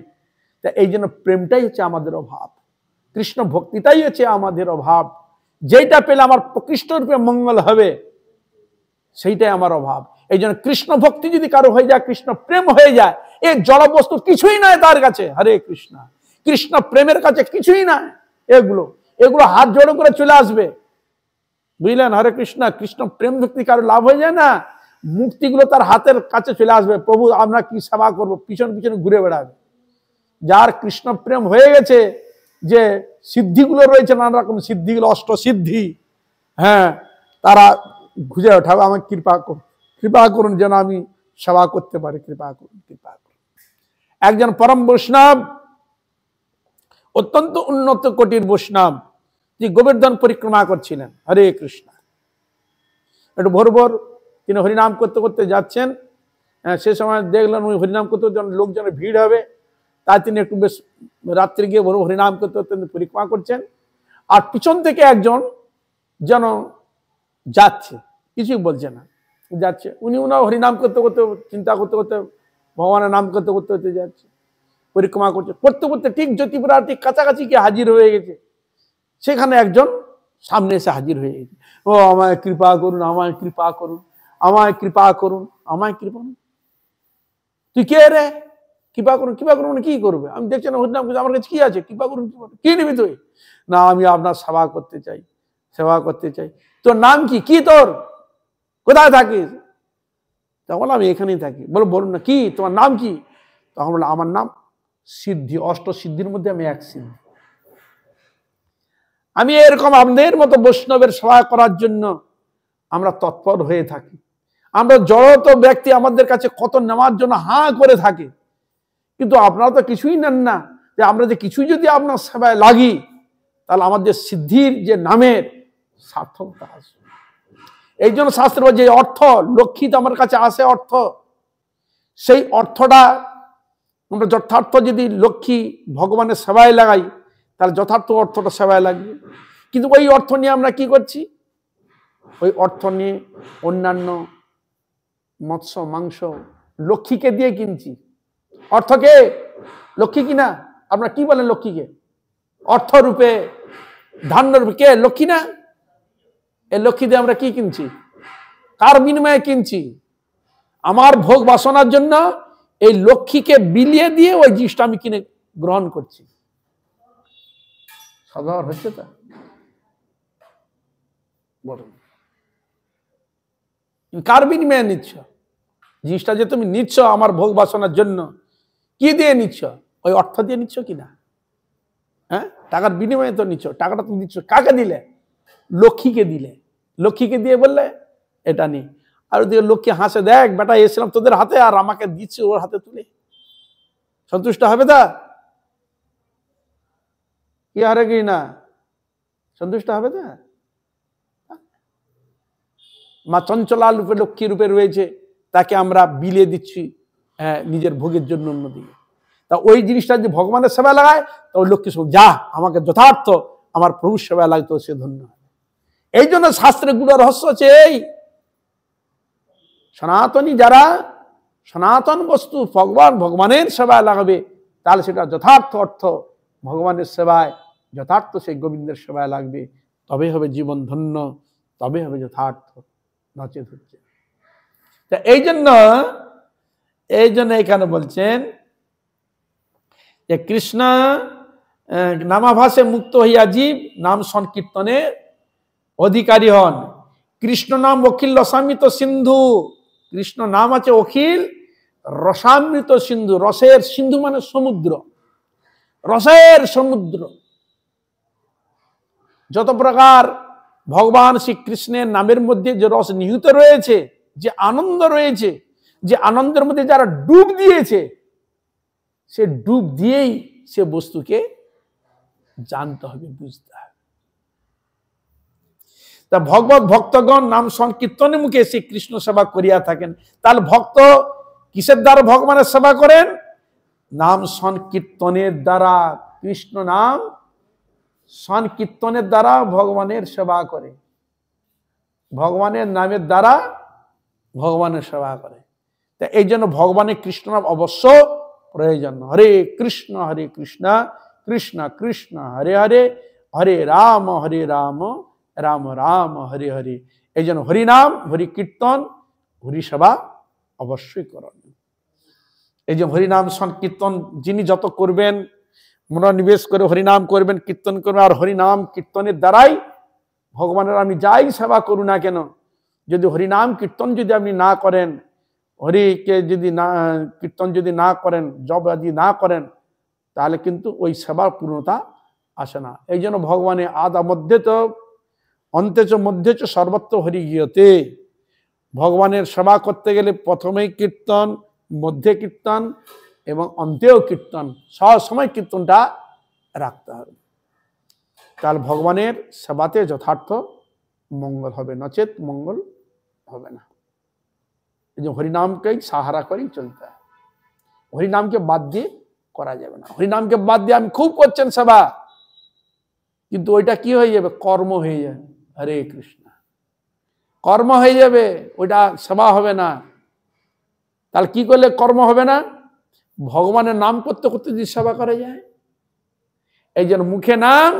তা এই জন্য প্রেমটাই হচ্ছে আমাদের অভাব, কৃষ্ণ ভক্তিটাই হচ্ছে আমাদের অভাব। যেটা পেলে আমার কৃষ্ণ রূপে মঙ্গল হবে, সেইটাই আমার অভাব। এই জন্য কৃষ্ণ ভক্তি যদি কারো হয়ে যায়, কৃষ্ণ প্রেম হয়ে যায়, এই জড় বস্তু কিছুই নয় তার কাছে। হরে কৃষ্ণ, কৃষ্ণ প্রেমের কাছে কিছুই নয়। এগুলো হাত জোড়ো করে চলে আসবে, বুঝলেন? হরে কৃষ্ণ। কৃষ্ণ প্রেম ভক্তি কারো লাভ হয়ে যায় না, মুক্তিগুলো তার হাতের কাছে চলে আসবে। প্রভু আমরা কি সেবা করবো, পিছন পিছনে ঘুরে বেড়াবে। যার কৃষ্ণ প্রেম হয়ে গেছে, যে সিদ্ধিগুলো রয়েছে, নানা রকম সিদ্ধিগুলো, অষ্টসিদ্ধি, হ্যাঁ, তারা খুঁজে ওঠাবে, আমাকে কৃপা করুন যেন আমি সেবা করতে পারি, কৃপা করুন। একজন পরম বৈষ্ণব, অত্যন্ত উন্নত কোটির বৈষ্ণব, যে গোবর্ধন পরিক্রমা করছিলেন। হরে কৃষ্ণ। একটু ভোর তিনি হরিনাম করতে করতে যাচ্ছেন, সে সময় দেখলেন ওই হরিনাম করতে লোকজনের ভিড় হবে, তাই তিনি একটু বেশ রাত্রে গিয়ে বড় হরিনাম করতে তিনি পরিক্রমা করছেন। আর পিছন থেকে একজন যেন যাচ্ছে, কিছুই বলছে না, যাচ্ছে। উনি ওনার হরিনাম করতে করতে, চিন্তা করতে করতে, ভগবানের নাম করতে করতে করতে যাচ্ছে, পরিক্রমা করছে। করতে করতে ঠিক জ্যোতিপুরা ঠিক কাছাকাছি গিয়ে হাজির হয়ে গেছে। সেখানে একজন সামনে এসে হাজির হয়ে গেছে। ও আমায় কৃপা করুন, আমায় কৃপা করুন, আমায় কৃপা করুন, আমায় কৃপা করুন। তুই কে রে? কৃপা করুন, কৃপা করুন মানে কি করবে? আমি দেখছি না হরিনাম করছি, আমার কাছে কি আছে? কৃপা করুন, কি নিবি তুই? না আমি আপনার সেবা করতে চাই, সেবা করতে চাই। তোর নাম কি? কি তোর? কোথায় থাকিস? তখন আমি এখানেই থাকি। বলুন না কি তোমার নাম কি? তখন বললো আমার নাম সিদ্ধি, অষ্ট সিদ্ধির মধ্যে আমি এক সিদ্ধি। আমি এরকম আপনাদের মতো বৈষ্ণবের সেবা করার জন্য আমরা তৎপর হয়ে থাকি। আমরা জড়ত ব্যক্তি আমাদের কাছে কত নেওয়ার জন্য হাঁ করে থাকে, কিন্তু আপনারা তো কিছুই নেন না। যে আমরা যে কিছুই যদি আপনার সেবায় লাগি, তাহলে আমাদের সিদ্ধির যে নামের সার্থকতা আসবে। এই জন্য শাস্ত্র যে অর্থ লক্ষ্মী আমার কাছে আসে, অর্থ, সেই অর্থটা আমরা যথার্থ যদি লক্ষ্মী ভগবানের সেবায় লাগাই, তাহলে যথার্থ অর্থটা সেবায় লাগবে। কিন্তু ওই অর্থ নিয়ে আমরা কি করছি? ওই অর্থ নিয়ে অন্যান্য মৎস্য মাংস লক্ষ্মীকে দিয়ে কিনছি। অর্থকে লক্ষ্মী কিনা? আপনারা কি বলেন লক্ষ্মীকে? অর্থ রূপে, ধান্য রূপে। কে লক্ষ্মী না? এই লক্ষ্মী দিয়ে আমরা কি কিনছি? কার বিনিময়ে কিনছি? আমার ভোগ বাসনার জন্য এই লক্ষ্মীকে বিলিয়ে দিয়ে ওই জিনিসটা আমি কিনে গ্রহণ করছি। সাধারণ হচ্ছে তা? বলুন, কার বিনিময়ে নিচ্ছ জিনিসটা? যে তুমি নিচ্ছ আমার ভোগ বাসনার জন্য, কি দিয়ে নিচ্ছ? ওই অর্থ দিয়ে নিচ্ছ কিনা? হ্যাঁ, টাকার বিনিময়ে তো নিচ্ছ। টাকাটা তুমি দিচ্ছ কাকে দিলে? লক্ষ্মীকে দিলে। লক্ষ্মীকে দিয়ে বললে এটা নেই। আর ওদিকে লক্ষ্মী হাসে, দেখ বেটা এসেছিলাম তোদের হাতে আর আমাকে দিচ্ছে ওর হাতে তুলে। সন্তুষ্ট হবে তা? কি হারে কি না সন্তুষ্ট হবে তা? মা চঞ্চলা রূপে লক্ষ্মী রূপে রয়েছে, তাকে আমরা বিলিয়ে দিচ্ছি নিজের ভোগের জন্য অন্যদিকে। তা ওই জিনিসটা যে ভগবানের সেবা লাগায়, তা ওই লক্ষ্মী সব যা আমাকে যথার্থ আমার প্রভুর সেবা লাগতো, সে ধন্য। এই জন্য শাস্ত্রের গুড় রহস্য আছে এই, সনাতনী যারা সনাতন বস্তু ভগবানের সেবায় লাগাবে, তাহলে সেটা যথার্থ অর্থ ভগবানের সেবায়, যথার্থ সেই গোবিন্দের সেবায় লাগবে। তবে হবে জীবন ধন্য, তবে হবে যথার্থ, নচেত হচ্ছে। তা এই জন্য এখানে বলছেন যে কৃষ্ণ নামাভাসে মুক্ত হইয়া জীব নাম সংকীর্তনে অধিকারী হন। কৃষ্ণ নাম অখিল রসামৃত সিন্ধু। কৃষ্ণ নাম আছে অখিল রসামৃত সিন্ধু। রসের সিন্ধু মানে সমুদ্র, রসের সমুদ্র। যত প্রকার ভগবান শ্রীকৃষ্ণের নামের মধ্যে যে রস নিহিত রয়েছে, যে আনন্দ রয়েছে, যে আনন্দের মধ্যে যারা ডুব দিয়েছে, সে ডুব দিয়েই সে বস্তুকে জানতে হবে, বুঝতে হবে। তা ভগবত ভক্তগণ নাম সংকীর্তনের মুখে শ্রী কৃষ্ণ সেবা করিয়া থাকেন। তাহলে ভক্ত কিসের দ্বারা ভগবানের সেবা করেন? নাম সংকীর্তনের দ্বারা। কৃষ্ণ নাম সংকীর্তনের দ্বারা ভগবানের সেবা করে, ভগবানের নামের দ্বারা ভগবানের সেবা করে। তা এই জন্য ভগবানের কৃষ্ণ নাম অবশ্য প্রয়োজন। হরে কৃষ্ণ কৃষ্ণ কৃষ্ণ হরে হরে, হরে রাম রাম রাম হরে হরে। এই জন্য হরিনাম, হরি কীর্তন, হরি সেবা অবশ্যই করণীয়। এই যে হরিনাম সংকীর্তন যিনি যত করবেন, মনোনিবেশ করে হরিনাম করবেন, কীর্তন করবেন, আর হরিনাম কীর্তনের দ্বারাই ভগবানের আপনি যাই সেবা করুন না কেন, যদি হরিনাম কীর্তন যদি আপনি না করেন, হরিকে যদি না কীর্তন যদি না করেন, জপ যদি না করেন, তাহলে কিন্তু ওই সেবার পূর্ণতা আসে না। এই জন্য ভগবানের আদা মধ্যে তো অন্তেচ মধ্যে চ সর্বত্র হরি গিয়তে। ভগবানের সেবা করতে গেলে প্রথমেই কীর্তন, মধ্যে কীর্তন এবং অন্তেও কীর্তন, সব সময় কীর্তনটা রাখতে হবে। তাহলে ভগবানের সেবাতে যথার্থ মঙ্গল হবে, নচেত মঙ্গল হবে না। এই যে হরিনামকেই সাহারা করেই চলতে হয়। হরিনামকে বাদ দিয়ে করা যাবে না। হরিনামকে বাদ দিয়ে আমি খুব করছেন সেবা, কিন্তু ওইটা কি হয়ে যাবে? কর্ম হয়ে যাবে। হরে কৃষ্ণ কর্ম হয়ে যাবে, ওইটা সেবা হবে না। তাহলে কি করলে কর্ম হবে না? ভগবানের নাম করতে করতে যদি সেবা করা যায়, এই যে মুখে নাম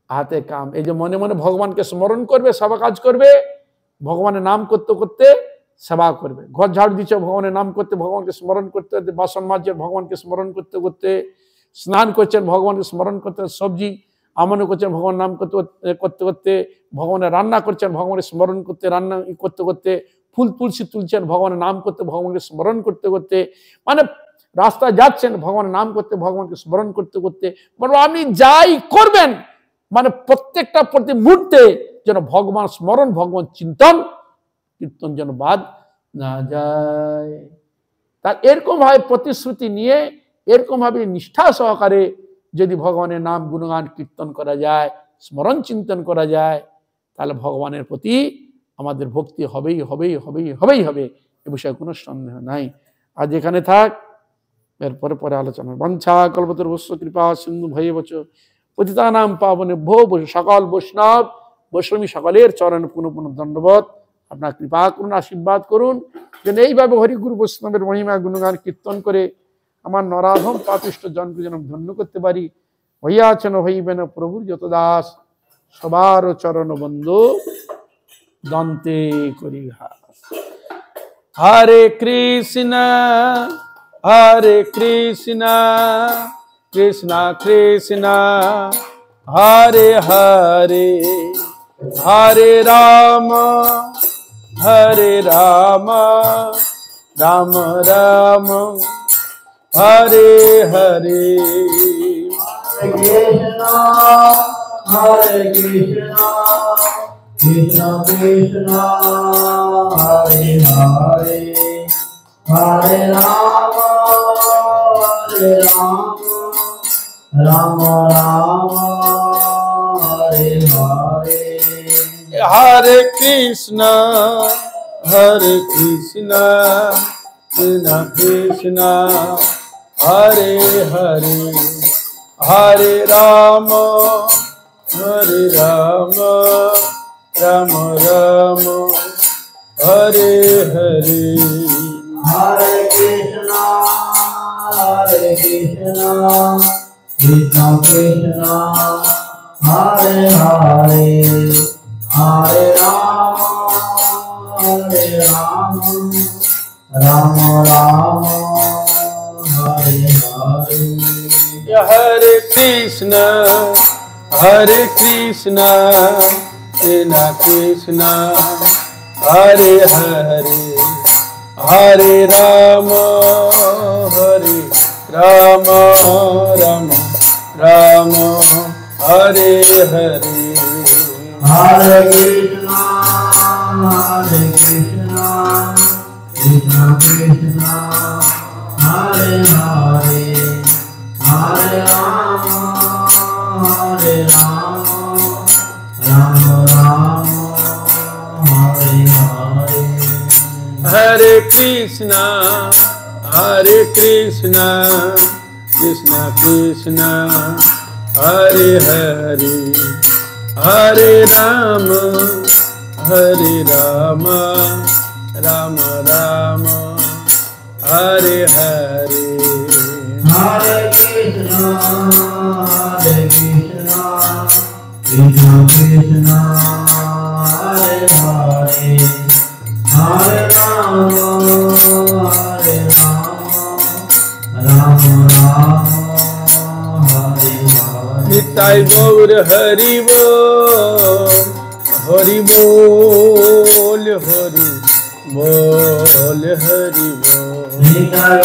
হাতে কাম, এই যে মনে মনে ভগবানকে স্মরণ করবে, সেবা কাজ করবে, ভগবানের নাম করতে করতে সেবা করবে। ঘর ঝাড়ু দিচ্ছে ভগবানের নাম করতে, ভগবানকে স্মরণ করতে করতে, বাসন মাজছে ভগবানকে স্মরণ করতে করতে, স্নান করছেন ভগবানকে স্মরণ করতে, সবজি আমনে করছেন ভগবান নাম করতে করতে করতে, ভগবানের রান্না করছেন ভগবানের স্মরণ করতে, রান্না করতে করতে, ফুল তুলসী তুলছেন ভগবানের নাম করতে, ভগবানকে স্মরণ করতে করতে, মানে রাস্তায় যাচ্ছেন ভগবানের নাম করতে, ভগবানকে স্মরণ করতে করতে, বলো আপনি যাই করবেন মানে প্রত্যেকটা প্রতি মুহূর্তে যেন ভগবান স্মরণ, ভগবান চিন্তন কীর্তন যেন বাদ না যায়। তার এরকম ভাবে প্রতিশ্রুতি নিয়ে, এরকম ভাবে নিষ্ঠা সহকারে যদি ভগবানের নাম গুণগান কীর্তন করা যায়, স্মরণ চিন্তন করা যায়, তাহলে ভগবানের প্রতি আমাদের ভক্তি হবেই হবেই হবেই হবেই হবে, এ বিষয়ে কোনো সন্দেহ নাই। আজ এখানে থাক, এরপরে পরে আলোচনা। বাঞ্ছা কল্পতরুভ্যশ্চ কৃপা সিন্ধু ভয়েবচ পতিতানাং পাবনেভ্যো, সকল বৈষ্ণব বৈষ্ণবী সকলের চরণে পুনঃ পুনঃ দণ্ডবত। আপনার কৃপা করুন, আশীর্বাদ করুন, যেন এইভাবে হরিগুরু বৈষ্ণবের মহিমা গুণগান কীর্তন করে আমার নরাধম পাপিষ্ঠ জনকে যেন ধন্য করতে পারি। হইয়াছেন হইবেন প্রভুর যত দাস, সবার চরণ বন্ধু দন্তে করি ঘাস। হরে কৃষ্ণ হরে কৃষ্ণ কৃষ্ণ কৃষ্ণ হরে হরে, হরে রাম হরে রাম, রাম রাম হরে হরে। হরে কৃষ্ণ কৃষ্ণ কৃষ্ণ হরে হরে, হরে রাম রাম রাম হরে হরে। হরে কৃষ্ণ কৃষ্ণ কৃষ্ণ হরে হরে, হরে রাম রাম, রাম রাম হরে হরে। হরে কৃষ্ণ কৃষ্ণ কৃষ্ণ হরে হরে, হরে রাম রাম রাম হরে হরে। হরে কৃষ্ণ কৃষ্ণ কৃষ্ণ কৃষ্ণ হরে হরে, হরে রাম রাম, রাম রাম হরে হরে। হরে কৃষ্ণ কৃষ্ণ কৃষ্ণ হরে হরে, হরে রাম রাম রাম হরে হরে। হরে কৃষ্ণ কৃষ্ণ কৃষ্ণ কৃষ্ণ হরে হরে, হরে রাম রাম, রাম রাম হরে হরে। হরে কৃষ্ণ কৃষ্ণ কৃষ্ণ হরে হরে, হরে রাম রাম রাম হরে হরে। নিতাই গৌর হরি বল, হরি বল, হরি বল, হরি বল।